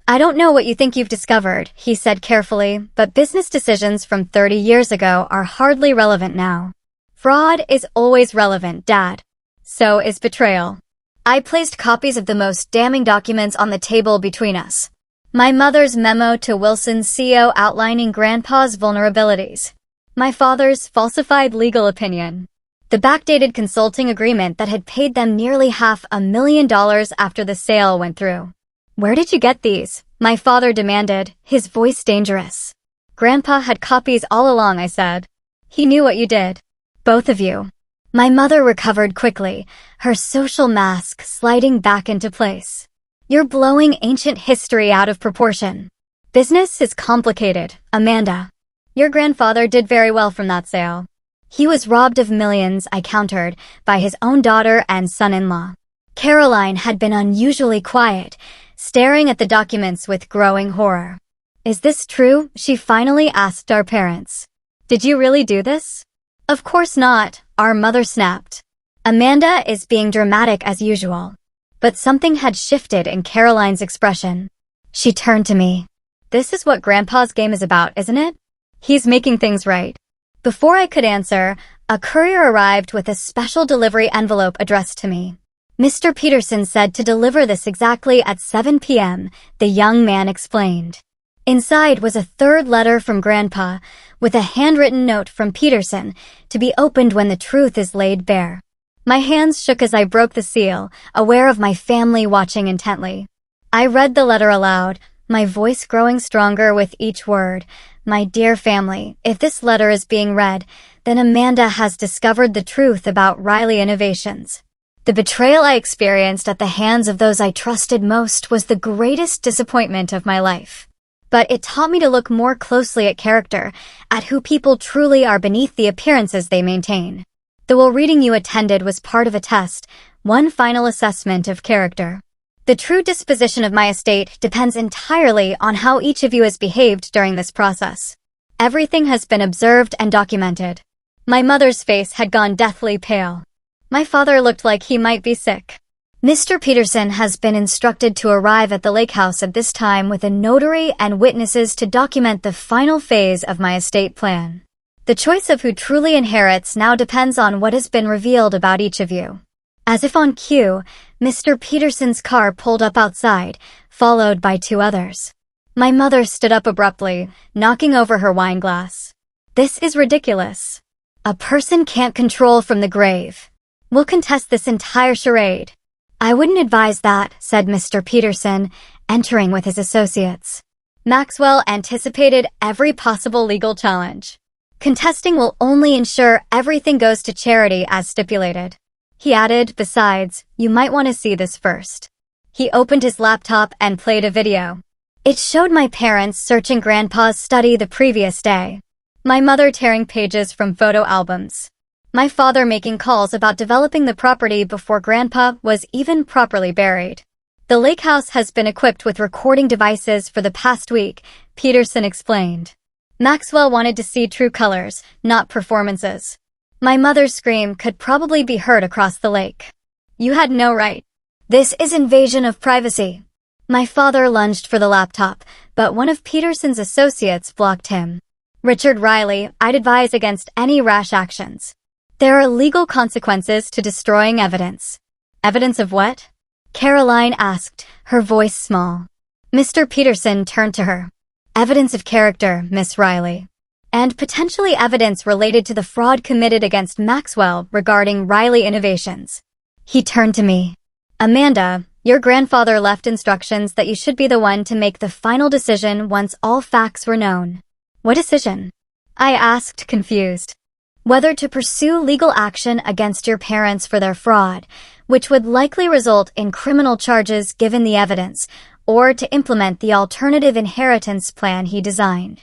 Speaker 1: I don't know what you think you've discovered, he said carefully, but business decisions from 30 years ago are hardly relevant now. Fraud is always relevant, Dad. So is betrayal. I placed copies of the most damning documents on the table between us. My mother's memo to Wilson's CEO outlining Grandpa's vulnerabilities. My father's falsified legal opinion. The backdated consulting agreement that had paid them nearly $500,000 after the sale went through. Where did you get these? My father demanded, his voice dangerous. Grandpa had copies all along, I said. He knew what you did. Both of you. My mother recovered quickly, her social mask sliding back into place. You're blowing ancient history out of proportion. Business is complicated, Amanda. Your grandfather did very well from that sale. He was robbed of millions, I countered, by his own daughter and son-in-law. Caroline had been unusually quiet, staring at the documents with growing horror. Is this true? She finally asked our parents. Did you really do this? Of course not, our mother snapped. Amanda is being dramatic as usual. But something had shifted in Caroline's expression. She turned to me. This is what Grandpa's game is about, isn't it? He's making things right. Before I could answer, a courier arrived with a special delivery envelope addressed to me. Mr. Peterson said to deliver this exactly at 7 p.m., the young man explained. Inside was a third letter from Grandpa, with a handwritten note from Peterson, to be opened when the truth is laid bare. My hands shook as I broke the seal, aware of my family watching intently. I read the letter aloud, my voice growing stronger with each word. My dear family, if this letter is being read, then Amanda has discovered the truth about Riley Innovations. The betrayal I experienced at the hands of those I trusted most was the greatest disappointment of my life. But it taught me to look more closely at character, at who people truly are beneath the appearances they maintain. The will reading you attended was part of a test, one final assessment of character. The true disposition of my estate depends entirely on how each of you has behaved during this process. Everything has been observed and documented. My mother's face had gone deathly pale. My father looked like he might be sick. Mr. Peterson has been instructed to arrive at the lakehouse at this time with a notary and witnesses to document the final phase of my estate plan. The choice of who truly inherits now depends on what has been revealed about each of you. As if on cue, Mr. Peterson's car pulled up outside, followed by 2 others. My mother stood up abruptly, knocking over her wine glass. This is ridiculous. A person can't control from the grave. We'll contest this entire charade. I wouldn't advise that, said Mr. Peterson, entering with his associates. Maxwell anticipated every possible legal challenge. Contesting will only ensure everything goes to charity as stipulated. He added, besides, you might want to see this first. He opened his laptop and played a video. It showed my parents searching Grandpa's study the previous day. My mother tearing pages from photo albums. My father making calls about developing the property before Grandpa was even properly buried. The lake house has been equipped with recording devices for the past week, Peterson explained. Maxwell wanted to see true colors, not performances. My mother's scream could probably be heard across the lake. You had no right. This is invasion of privacy. My father lunged for the laptop, but one of Peterson's associates blocked him. "Richard Riley, I'd advise against any rash actions. There are legal consequences to destroying evidence." "Evidence of what?" Caroline asked, her voice small. Mr. Peterson turned to her. "Evidence of character, Miss Riley. And potentially evidence related to the fraud committed against Maxwell regarding Riley Innovations." He turned to me. "Amanda, your grandfather left instructions that you should be the one to make the final decision once all facts were known." "What decision?" I asked, confused. "Whether to pursue legal action against your parents for their fraud, which would likely result in criminal charges given the evidence, or to implement the alternative inheritance plan he designed."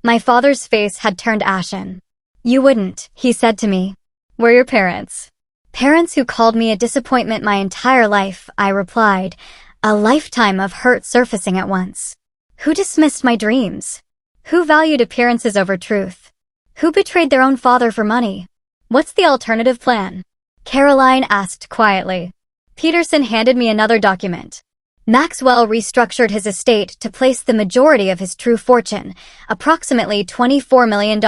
Speaker 1: My father's face had turned ashen. "You wouldn't," he said to me. "We're your parents." "Parents who called me a disappointment my entire life," I replied, a lifetime of hurt surfacing at once. "Who dismissed my dreams? Who valued appearances over truth? Who betrayed their own father for money? What's the alternative plan?" Caroline asked quietly. Peterson handed me another document. Maxwell restructured his estate to place the majority of his true fortune, approximately $24 million,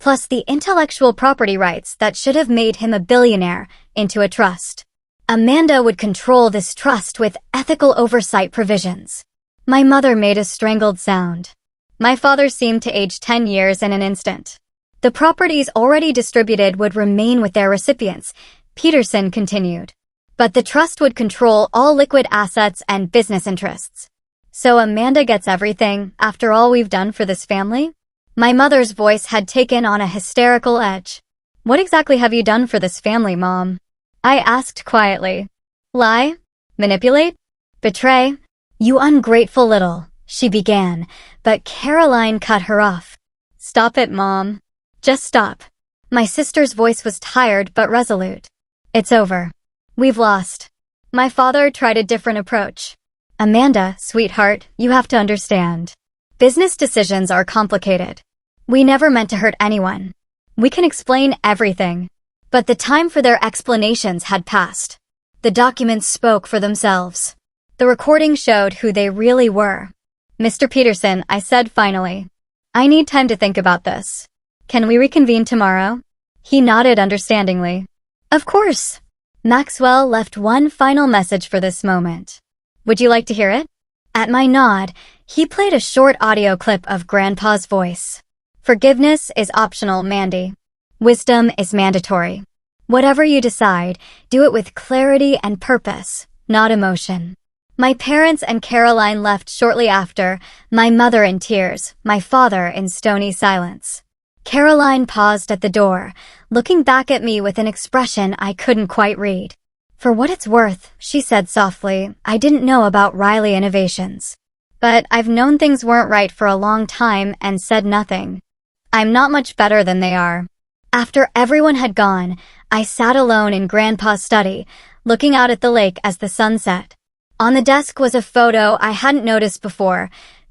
Speaker 1: plus the intellectual property rights that should have made him a billionaire, into a trust. Amanda would control this trust with ethical oversight provisions. My mother made a strangled sound. My father seemed to age 10 years in an instant. "The properties already distributed would remain with their recipients," Peterson continued. "But the trust would control all liquid assets and business interests." "So Amanda gets everything, after all we've done for this family?" My mother's voice had taken on a hysterical edge. "What exactly have you done for this family, Mom?" I asked quietly. "Lie? Manipulate? Betray? You ungrateful little," she began, but Caroline cut her off. "Stop it, Mom. Just stop." My sister's voice was tired but resolute. "It's over. We've lost." My father tried a different approach. "Amanda, sweetheart, you have to understand. Business decisions are complicated. We never meant to hurt anyone. We can explain everything." But the time for their explanations had passed. The documents spoke for themselves. The recording showed who they really were. "Mr. Peterson," I said finally, "I need time to think about this. Can we reconvene tomorrow?" He nodded understandingly. "Of course." Maxwell left one final message for this moment. "Would you like to hear it?" At my nod, he played a short audio clip of Grandpa's voice. "Forgiveness is optional, Mandy. Wisdom is mandatory. Whatever you decide, do it with clarity and purpose, not emotion." My parents and Caroline left shortly after, my mother in tears, my father in stony silence. Caroline paused at the door, looking back at me with an expression I couldn't quite read. "For what it's worth," she said softly, "I didn't know about Riley Innovations. But I've known things weren't right for a long time and said nothing. I'm not much better than they are." After everyone had gone, I sat alone in Grandpa's study, looking out at the lake as the sun set. On the desk was a photo I hadn't noticed before,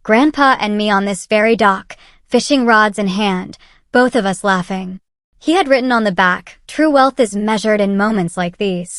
Speaker 1: Grandpa and me on this very dock, fishing rods in hand, both of us laughing. He had written on the back, "True wealth is measured in moments like these."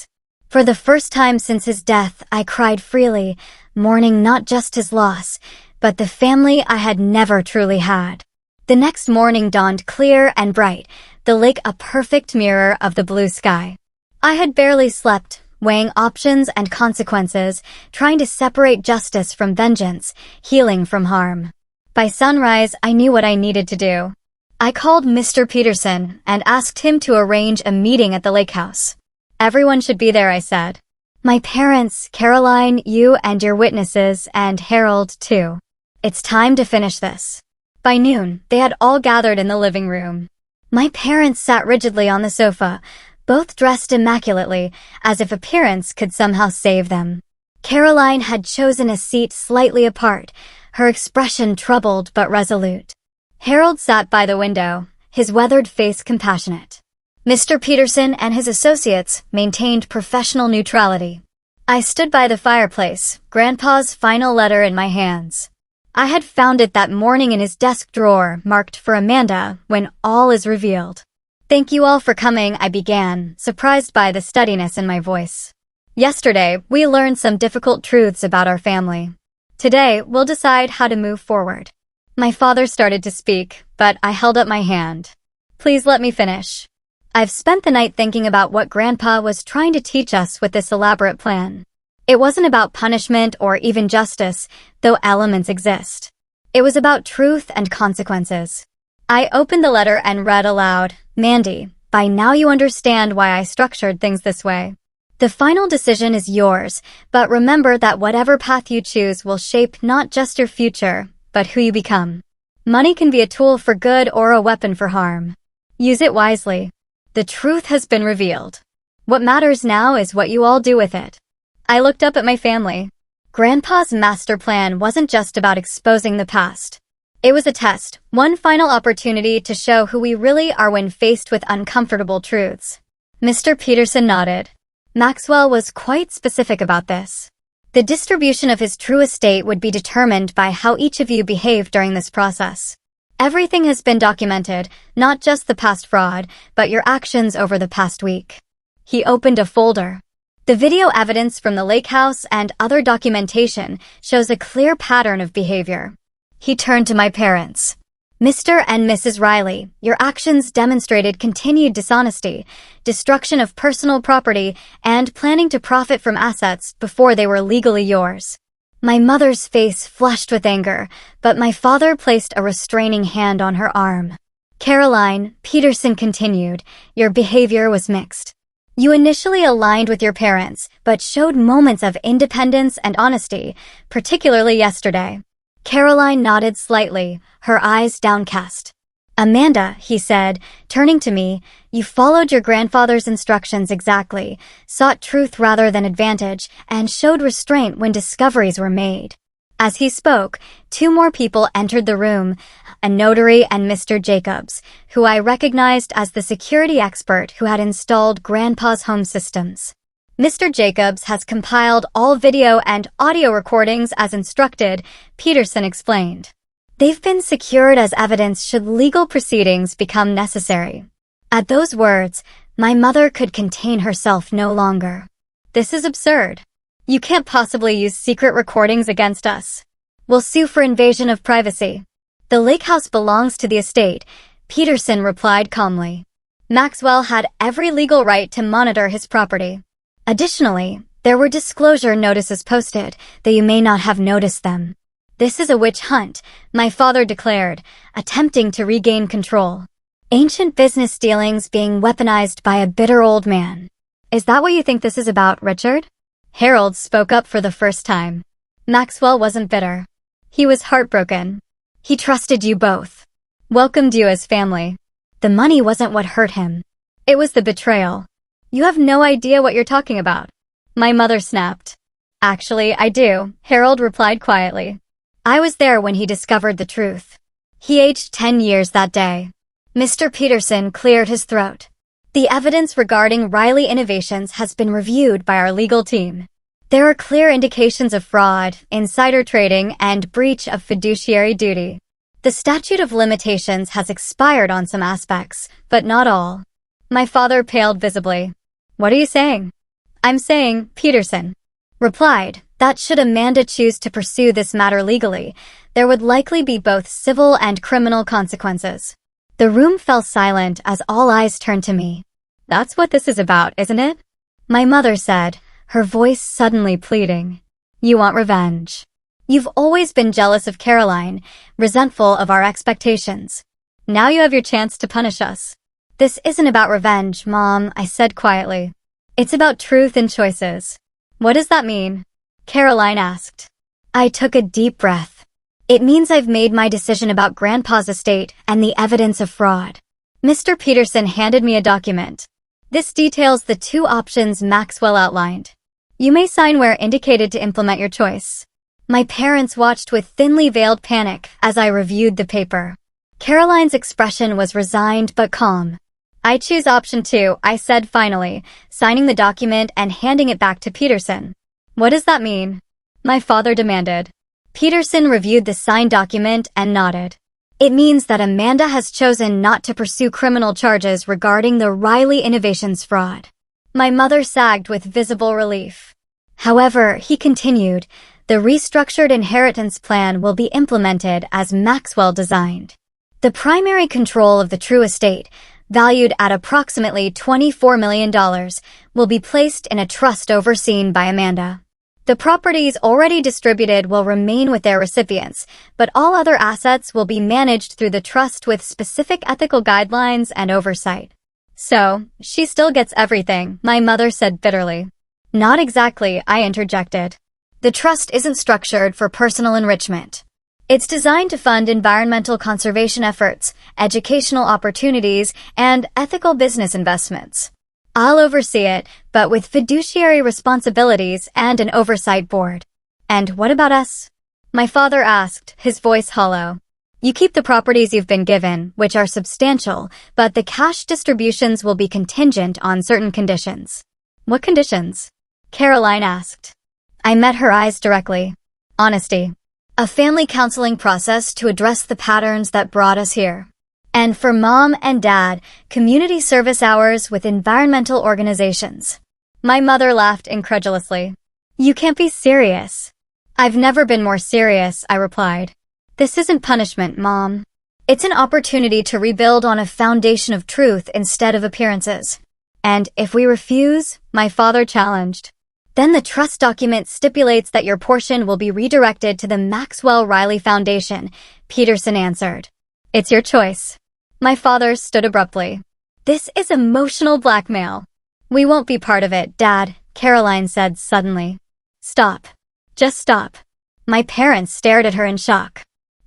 Speaker 1: For the first time since his death, I cried freely, mourning not just his loss, but the family I had never truly had. The next morning dawned clear and bright, the lake a perfect mirror of the blue sky. I had barely slept, weighing options and consequences, trying to separate justice from vengeance, healing from harm. By sunrise, I knew what I needed to do. I called Mr. Peterson and asked him to arrange a meeting at the lakehouse. "Everyone should be there," I said. "My parents, Caroline, you and your witnesses, and Harold, too. It's time to finish this." By noon, they had all gathered in the living room. My parents sat rigidly on the sofa, both dressed immaculately, as if appearance could somehow save them. Caroline had chosen a seat slightly apart, her expression troubled but resolute. Harold sat by the window, his weathered face compassionate. Mr. Peterson and his associates maintained professional neutrality. I stood by the fireplace, Grandpa's final letter in my hands. I had found it that morning in his desk drawer, marked for Amanda, when all is revealed. "Thank you all for coming," I began, surprised by the steadiness in my voice. "Yesterday, we learned some difficult truths about our family. Today, we'll decide how to move forward. My father started to speak, but I held up my hand. Please let me finish. I've spent the night thinking about what Grandpa was trying to teach us with this elaborate plan. It wasn't about punishment or even justice, though elements exist. It was about truth and consequences. I opened the letter and read aloud, Mandy, by now you understand why I structured things this way. The final decision is yours, but remember that whatever path you choose will shape not just your future, but who you become. Money can be a tool for good or a weapon for harm. Use it wisely. The truth has been revealed. What matters now is what you all do with it. I looked up at my family. Grandpa's master plan wasn't just about exposing the past. It was a test, one final opportunity to show who we really are when faced with uncomfortable truths. Mr. Peterson nodded. Maxwell was quite specific about this. The distribution of his true estate would be determined by how each of you behaved during this process. Everything has been documented, not just the past fraud, but your actions over the past week. He opened a folder. The video evidence from the lakehouse and other documentation shows a clear pattern of behavior. He turned to my parents. Mr. and Mrs. Riley, your actions demonstrated continued dishonesty, destruction of personal property, and planning to profit from assets before they were legally yours. My mother's face flushed with anger, but my father placed a restraining hand on her arm. Caroline, Peterson continued, your behavior was mixed. You initially aligned with your parents, but showed moments of independence and honesty, particularly yesterday. Caroline nodded slightly, her eyes downcast. Amanda, he said, turning to me, you followed your grandfather's instructions exactly, sought truth rather than advantage, and showed restraint when discoveries were made. As he spoke, two more people entered the room, a notary and Mr. Jacobs, who I recognized as the security expert who had installed Grandpa's home systems. Mr. Jacobs has compiled all video and audio recordings as instructed, Peterson explained. They've been secured as evidence should legal proceedings become necessary. At those words, my mother could contain herself no longer. This is absurd. You can't possibly use secret recordings against us. We'll sue for invasion of privacy. The lakehouse belongs to the estate, Peterson replied calmly. Maxwell had every legal right to monitor his property. Additionally, there were disclosure notices posted, though you may not have noticed them. This is a witch hunt, my father declared, attempting to regain control. Ancient business dealings being weaponized by a bitter old man. Is that what you think this is about, Richard? Harold spoke up for the first time. Maxwell wasn't bitter. He was heartbroken. He trusted you both. Welcomed you as family. The money wasn't what hurt him. It was the betrayal. You have no idea what you're talking about. My mother snapped. Actually, I do, Harold replied quietly. I was there when he discovered the truth. He aged 10 years that day. Mr. Peterson cleared his throat. The evidence regarding Riley Innovations has been reviewed by our legal team. There are clear indications of fraud, insider trading, and breach of fiduciary duty. The statute of limitations has expired on some aspects, but not all. My father paled visibly. What are you saying? I'm saying, Peterson replied, that should Amanda choose to pursue this matter legally, there would likely be both civil and criminal consequences. The room fell silent as all eyes turned to me. That's what this is about, isn't it? My mother said, her voice suddenly pleading. You want revenge. You've always been jealous of Caroline, resentful of our expectations. Now you have your chance to punish us. This isn't about revenge, Mom, I said quietly. It's about truth and choices. What does that mean? Caroline asked. I took a deep breath. It means I've made my decision about Grandpa's estate and the evidence of fraud. Mr. Peterson handed me a document. This details the two options Maxwell outlined. You may sign where indicated to implement your choice. My parents watched with thinly veiled panic as I reviewed the paper. Caroline's expression was resigned but calm. I choose option 2, I said finally, signing the document and handing it back to Peterson. What does that mean? My father demanded. Peterson reviewed the signed document and nodded. It means that Amanda has chosen not to pursue criminal charges regarding the Riley Innovations fraud. My mother sagged with visible relief. However, he continued, The restructured inheritance plan will be implemented as Maxwell designed. The primary control of the true estate, valued at approximately $24 million, will be placed in a trust overseen by Amanda. The properties already distributed will remain with their recipients, but all other assets will be managed through the trust with specific ethical guidelines and oversight. So, she still gets everything, my mother said bitterly. Not exactly, I interjected. The trust isn't structured for personal enrichment. It's designed to fund environmental conservation efforts, educational opportunities, and ethical business investments. I'll oversee it, but with fiduciary responsibilities and an oversight board. And what about us? My father asked, his voice hollow. You keep the properties you've been given, which are substantial, but the cash distributions will be contingent on certain conditions. What conditions? Caroline asked. I met her eyes directly. Honesty. A family counseling process to address the patterns that brought us here. And for Mom and Dad, community service hours with environmental organizations. My mother laughed incredulously. You can't be serious. I've never been more serious, I replied. This isn't punishment, Mom. It's an opportunity to rebuild on a foundation of truth instead of appearances. And if we refuse, my father challenged. Then the trust document stipulates that your portion will be redirected to the Maxwell Riley Foundation, Peterson answered. It's your choice. My father stood abruptly. This is emotional blackmail. We won't be part of it, Dad, Caroline said suddenly. Stop. Just stop. My parents stared at her in shock.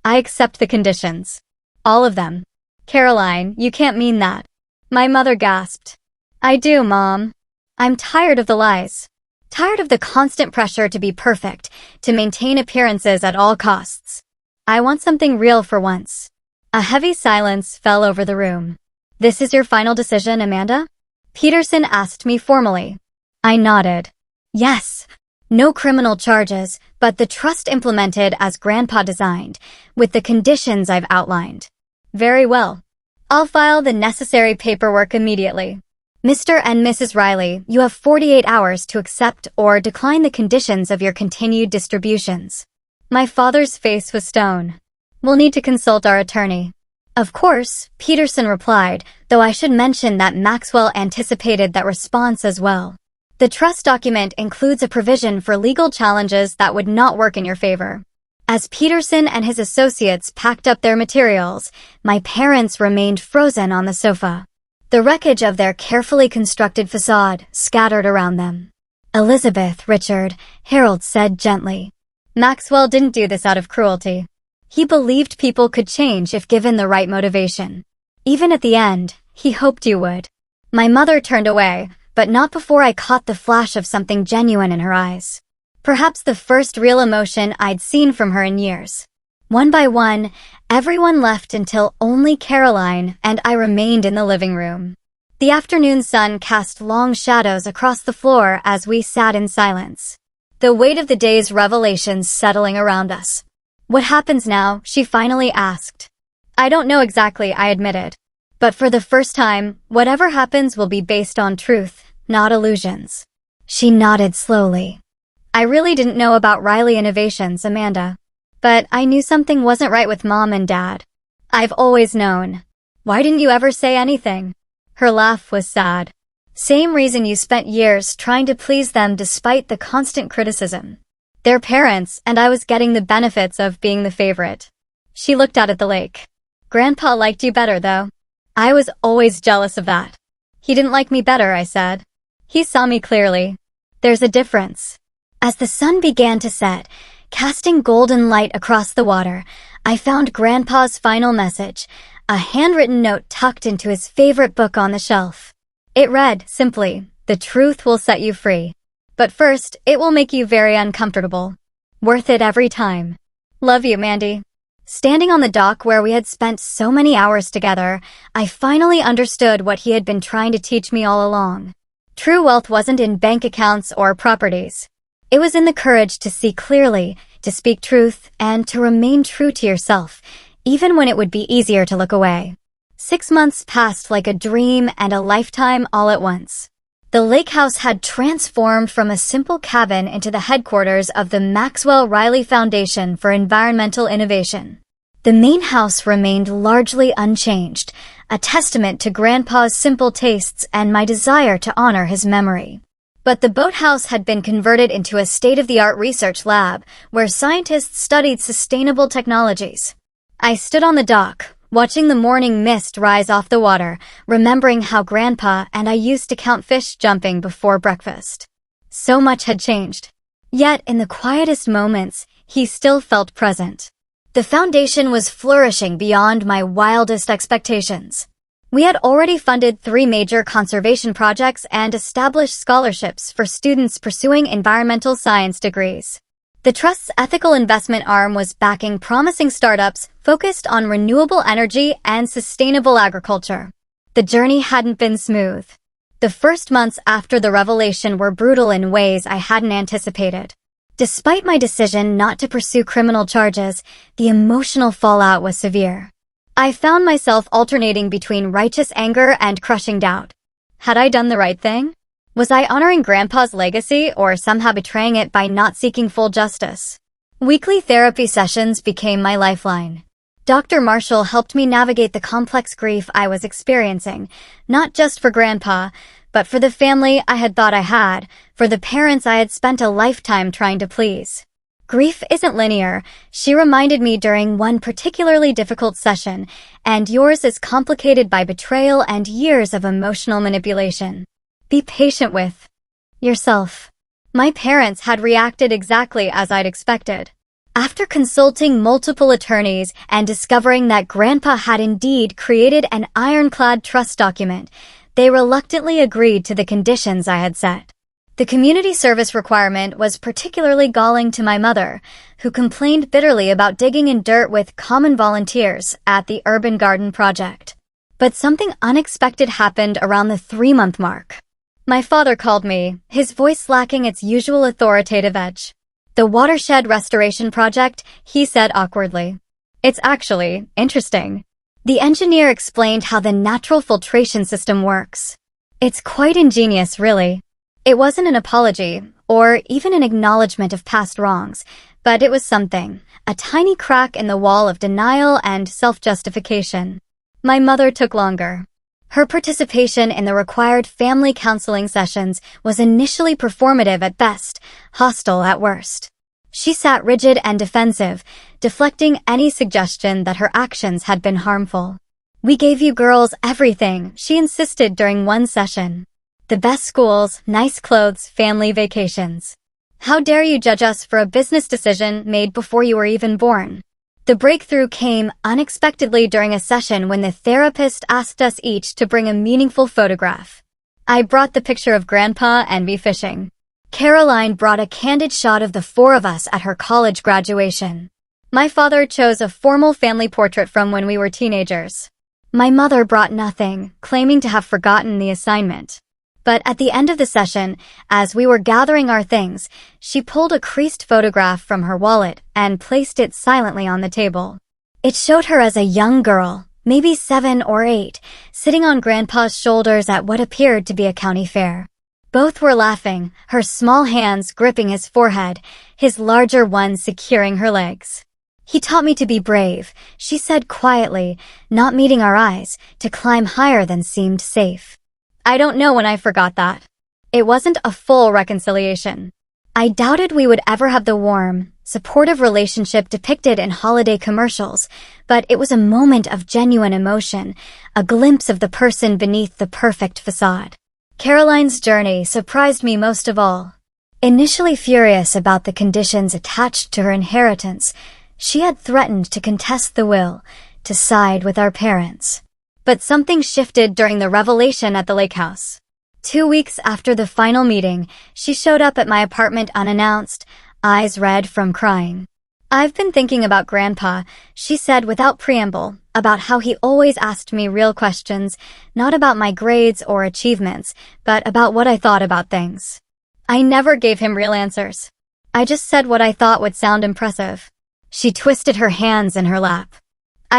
Speaker 1: I accept the conditions. All of them. Caroline, you can't mean that. My mother gasped. I do, Mom. I'm tired of the lies. Tired of the constant pressure to be perfect, to maintain appearances at all costs. I want something real for once. A heavy silence fell over the room. This is your final decision, Amanda? Peterson asked me formally. I nodded. Yes. No criminal charges, but the trust implemented as Grandpa designed, with the conditions I've outlined. Very well. I'll file the necessary paperwork immediately. Mr. and Mrs. Riley, you have 48 hours to accept or decline the conditions of your continued distributions. My father's face was stone. We'll need to consult our attorney. Of course, Peterson replied, though I should mention that Maxwell anticipated that response as well. The trust document includes a provision for legal challenges that would not work in your favor. As Peterson and his associates packed up their materials, my parents remained frozen on the sofa. The wreckage of their carefully constructed facade scattered around them. Elizabeth, Richard, Harold said gently. Maxwell didn't do this out of cruelty. He believed people could change if given the right motivation. Even at the end, he hoped you would. My mother turned away, but not before I caught the flash of something genuine in her eyes. Perhaps the first real emotion I'd seen from her in years. One by one, everyone left until only Caroline and I remained in the living room. The afternoon sun cast long shadows across the floor as we sat in silence. The weight of the day's revelations settling around us. What happens now? She finally asked. I don't know exactly, I admitted. But for the first time, whatever happens will be based on truth, not illusions. She nodded slowly. I really didn't know about Riley Innovations, Amanda. But I knew something wasn't right with Mom and Dad. I've always known. Why didn't you ever say anything? Her laugh was sad. Same reason you spent years trying to please them despite the constant criticism. They're parents, and I was getting the benefits of being the favorite. She looked out at the lake. Grandpa liked you better, though. I was always jealous of that. He didn't like me better, I said. He saw me clearly. There's a difference. As the sun began to set, casting golden light across the water, I found Grandpa's final message, a handwritten note tucked into his favorite book on the shelf. It read, simply, "The truth will set you free. But first, it will make you very uncomfortable. Worth it every time. Love you, Mandy." Standing on the dock where we had spent so many hours together, I finally understood what he had been trying to teach me all along. True wealth wasn't in bank accounts or properties. It was in the courage to see clearly, to speak truth, and to remain true to yourself, even when it would be easier to look away. 6 months passed like a dream and a lifetime all at once. The lakehouse had transformed from a simple cabin into the headquarters of the Maxwell Riley Foundation for Environmental Innovation. The main house remained largely unchanged, a testament to Grandpa's simple tastes and my desire to honor his memory. But the boathouse had been converted into a state-of-the-art research lab where scientists studied sustainable technologies. I stood on the dock, watching the morning mist rise off the water, remembering how Grandpa and I used to count fish jumping before breakfast. So much had changed. Yet, in the quietest moments, he still felt present. The foundation was flourishing beyond my wildest expectations. We had already funded 3 major conservation projects and established scholarships for students pursuing environmental science degrees. The Trust's ethical investment arm was backing promising startups focused on renewable energy and sustainable agriculture. The journey hadn't been smooth. The first months after the revelation were brutal in ways I hadn't anticipated. Despite my decision not to pursue criminal charges, the emotional fallout was severe. I found myself alternating between righteous anger and crushing doubt. Had I done the right thing? Was I honoring Grandpa's legacy or somehow betraying it by not seeking full justice? Weekly therapy sessions became my lifeline. Dr. Marshall helped me navigate the complex grief I was experiencing, not just for Grandpa, but for the family I had thought I had, for the parents I had spent a lifetime trying to please. Grief isn't linear, she reminded me during one particularly difficult session, and yours is complicated by betrayal and years of emotional manipulation. Be patient with yourself. My parents had reacted exactly as I'd expected. After consulting multiple attorneys and discovering that Grandpa had indeed created an ironclad trust document, they reluctantly agreed to the conditions I had set. The community service requirement was particularly galling to my mother, who complained bitterly about digging in dirt with common volunteers at the Urban Garden Project. But something unexpected happened around the 3-month mark. My father called me, his voice lacking its usual authoritative edge. "The watershed restoration project," he said awkwardly. "It's actually interesting." The engineer explained how the natural filtration system works. "It's quite ingenious, really." It wasn't an apology, or even an acknowledgement of past wrongs, but it was something, a tiny crack in the wall of denial and self-justification. My mother took longer. Her participation in the required family counseling sessions was initially performative at best, hostile at worst. She sat rigid and defensive, deflecting any suggestion that her actions had been harmful. "We gave you girls everything," she insisted during one session. "The best schools, nice clothes, family vacations. How dare you judge us for a business decision made before you were even born?" The breakthrough came unexpectedly during a session when the therapist asked us each to bring a meaningful photograph. I brought the picture of Grandpa and me fishing. Caroline brought a candid shot of the 4 of us at her college graduation. My father chose a formal family portrait from when we were teenagers. My mother brought nothing, claiming to have forgotten the assignment. But at the end of the session, as we were gathering our things, she pulled a creased photograph from her wallet and placed it silently on the table. It showed her as a young girl, maybe 7 or 8, sitting on Grandpa's shoulders at what appeared to be a county fair. Both were laughing, her small hands gripping his forehead, his larger one securing her legs. "He taught me to be brave," she said quietly, not meeting our eyes, "to climb higher than seemed safe." I don't know when I forgot that. It wasn't a full reconciliation. I doubted we would ever have the warm, supportive relationship depicted in holiday commercials, but it was a moment of genuine emotion, a glimpse of the person beneath the perfect facade. Caroline's journey surprised me most of all. Initially furious about the conditions attached to her inheritance, she had threatened to contest the will, to side with our parents. But something shifted during the revelation at the lakehouse. 2 weeks after the final meeting, she showed up at my apartment unannounced, eyes red from crying. "I've been thinking about Grandpa," she said without preamble, about how he always asked me real questions, not about my grades or achievements, but about what I thought about things. I never gave him real answers. I just said what I thought would sound impressive. She twisted her hands in her lap.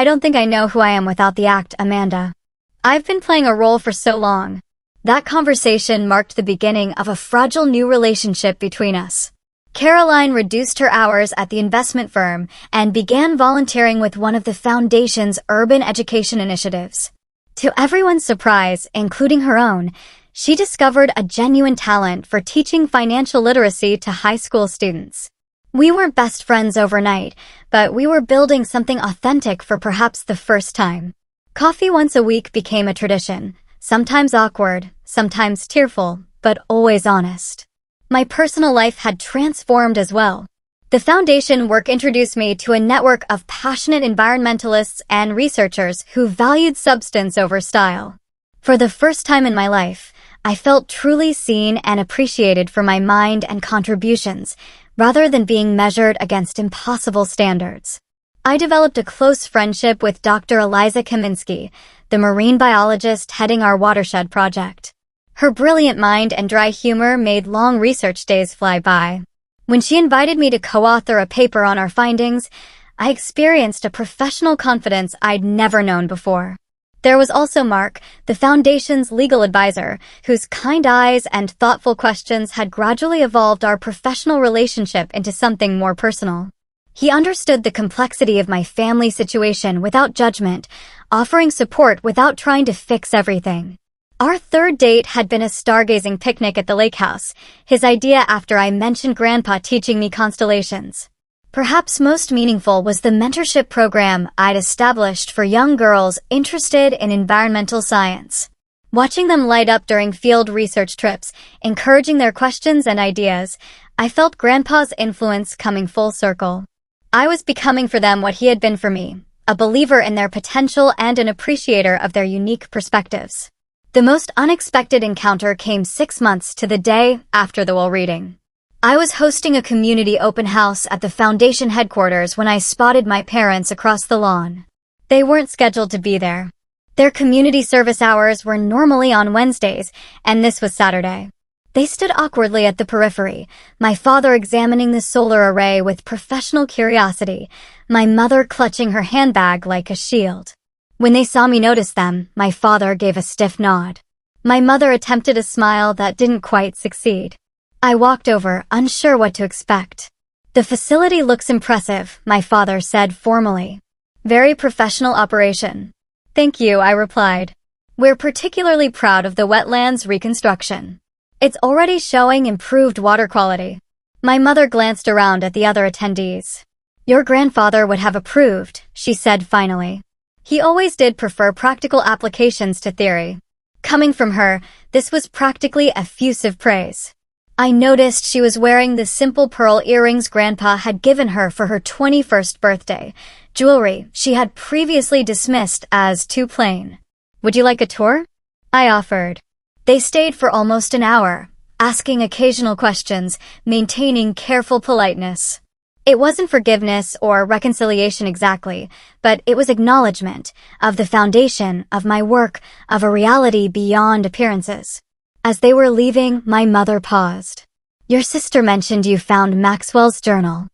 Speaker 1: "I don't think I know who I am without the act, Amanda. I've been playing a role for so long. That conversation marked the beginning of a fragile new relationship between us. Caroline reduced her hours at the investment firm and began volunteering with one of the foundation's urban education initiatives. To everyone's surprise, including her own, she discovered a genuine talent for teaching financial literacy to high school students. We weren't best friends overnight, but we were building something authentic for perhaps the first time. Coffee once a week became a tradition, sometimes awkward, sometimes tearful, but always honest. My personal life had transformed as well. The foundation work introduced me to a network of passionate environmentalists and researchers who valued substance over style. For the first time in my life, I felt truly seen and appreciated for my mind and contributions, rather than being measured against impossible standards. I developed a close friendship with Dr. Eliza Kaminsky, the marine biologist heading our watershed project. Her brilliant mind and dry humor made long research days fly by. When she invited me to co-author a paper on our findings, I experienced a professional confidence I'd never known before. There was also Mark, the foundation's legal advisor, whose kind eyes and thoughtful questions had gradually evolved our professional relationship into something more personal. He understood the complexity of my family situation without judgment, offering support without trying to fix everything. Our third date had been a stargazing picnic at the lakehouse, his idea after I mentioned Grandpa teaching me constellations. Perhaps most meaningful was the mentorship program I'd established for young girls interested in environmental science. Watching them light up during field research trips, encouraging their questions and ideas, I felt Grandpa's influence coming full circle. I was becoming for them what he had been for me, a believer in their potential and an appreciator of their unique perspectives. The most unexpected encounter came 6 months to the day after the will reading. I was hosting a community open house at the foundation headquarters when I spotted my parents across the lawn. They weren't scheduled to be there. Their community service hours were normally on Wednesdays, and this was Saturday. They stood awkwardly at the periphery, my father examining the solar array with professional curiosity, my mother clutching her handbag like a shield. When they saw me notice them, my father gave a stiff nod. My mother attempted a smile that didn't quite succeed. I walked over, unsure what to expect. "The facility looks impressive," my father said formally. "Very professional operation." "Thank you," I replied. "We're particularly proud of the wetlands reconstruction. It's already showing improved water quality." My mother glanced around at the other attendees. "Your grandfather would have approved," she said finally. He always did prefer practical applications to theory. Coming from her, this was practically effusive praise. I noticed she was wearing the simple pearl earrings Grandpa had given her for her 21st birthday, jewelry she had previously dismissed as too plain. "Would you like a tour?" I offered. They stayed for almost an hour, asking occasional questions, maintaining careful politeness. It wasn't forgiveness or reconciliation exactly, but it was acknowledgement of the foundation, of my work, of a reality beyond appearances. As they were leaving, my mother paused. "Your sister mentioned you found Maxwell's journal."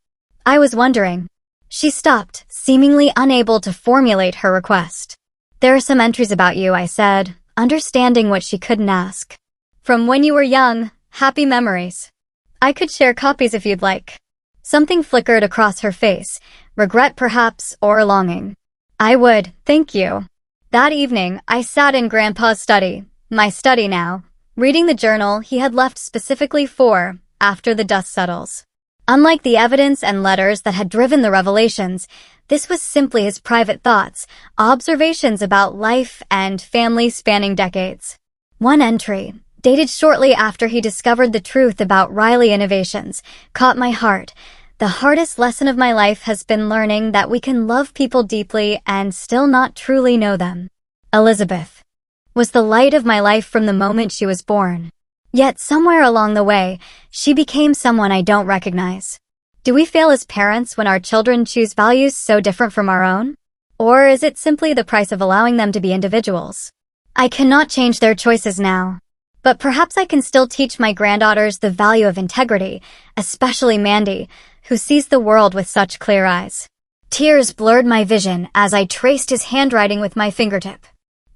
Speaker 1: I was wondering. She stopped, seemingly unable to formulate her request. "There are some entries about you," I said, understanding what she couldn't ask. "From when you were young, happy memories. I could share copies if you'd like." Something flickered across her face, regret perhaps, or longing. "I would, thank you." That evening, I sat in Grandpa's study, my study now, reading the journal he had left specifically for after the dust settles. Unlike the evidence and letters that had driven the revelations, this was simply his private thoughts, observations about life and family spanning decades. One entry, dated shortly after he discovered the truth about Riley Innovations, caught my heart. "The hardest lesson of my life has been learning that we can love people deeply and still not truly know them." Elizabeth was the light of my life from the moment she was born. Yet somewhere along the way, she became someone I don't recognize. Do we fail as parents when our children choose values so different from our own? Or is it simply the price of allowing them to be individuals? I cannot change their choices now. But perhaps I can still teach my granddaughters the value of integrity, especially Mandy, who sees the world with such clear eyes. Tears blurred my vision as I traced his handwriting with my fingertip.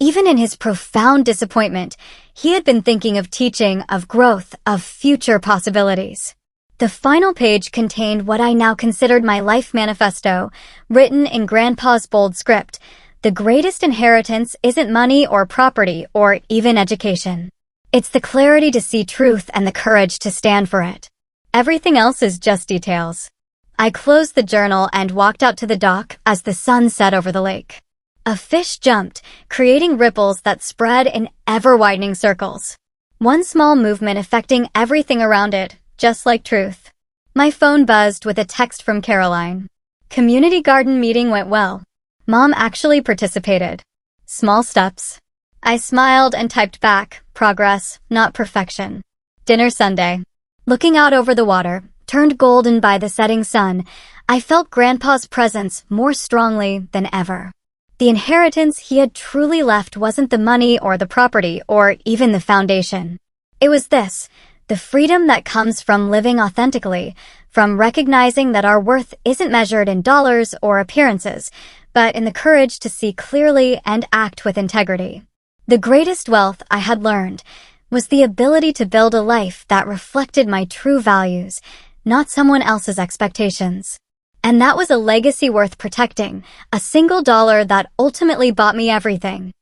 Speaker 1: Even in his profound disappointment, He had been thinking of teaching, of growth, of future possibilities. The final page contained what I now considered my life manifesto, written in Grandpa's bold script. The greatest inheritance isn't money or property or even education. It's the clarity to see truth and the courage to stand for it. Everything else is just details. I closed the journal and walked out to the dock as the sun set over the lake. A fish jumped, creating ripples that spread in ever-widening circles. One small movement affecting everything around it, just like truth. My phone buzzed with a text from Caroline. Community garden meeting went well. Mom actually participated. Small steps. I smiled and typed back, progress, not perfection. Dinner Sunday. Looking out over the water, turned golden by the setting sun, I felt Grandpa's presence more strongly than ever. The inheritance he had truly left wasn't the money or the property or even the foundation. It was this, the freedom that comes from living authentically, from recognizing that our worth isn't measured in dollars or appearances, but in the courage to see clearly and act with integrity. The greatest wealth I had learned was the ability to build a life that reflected my true values, not someone else's expectations. And that was a legacy worth protecting, a single dollar that ultimately bought me everything.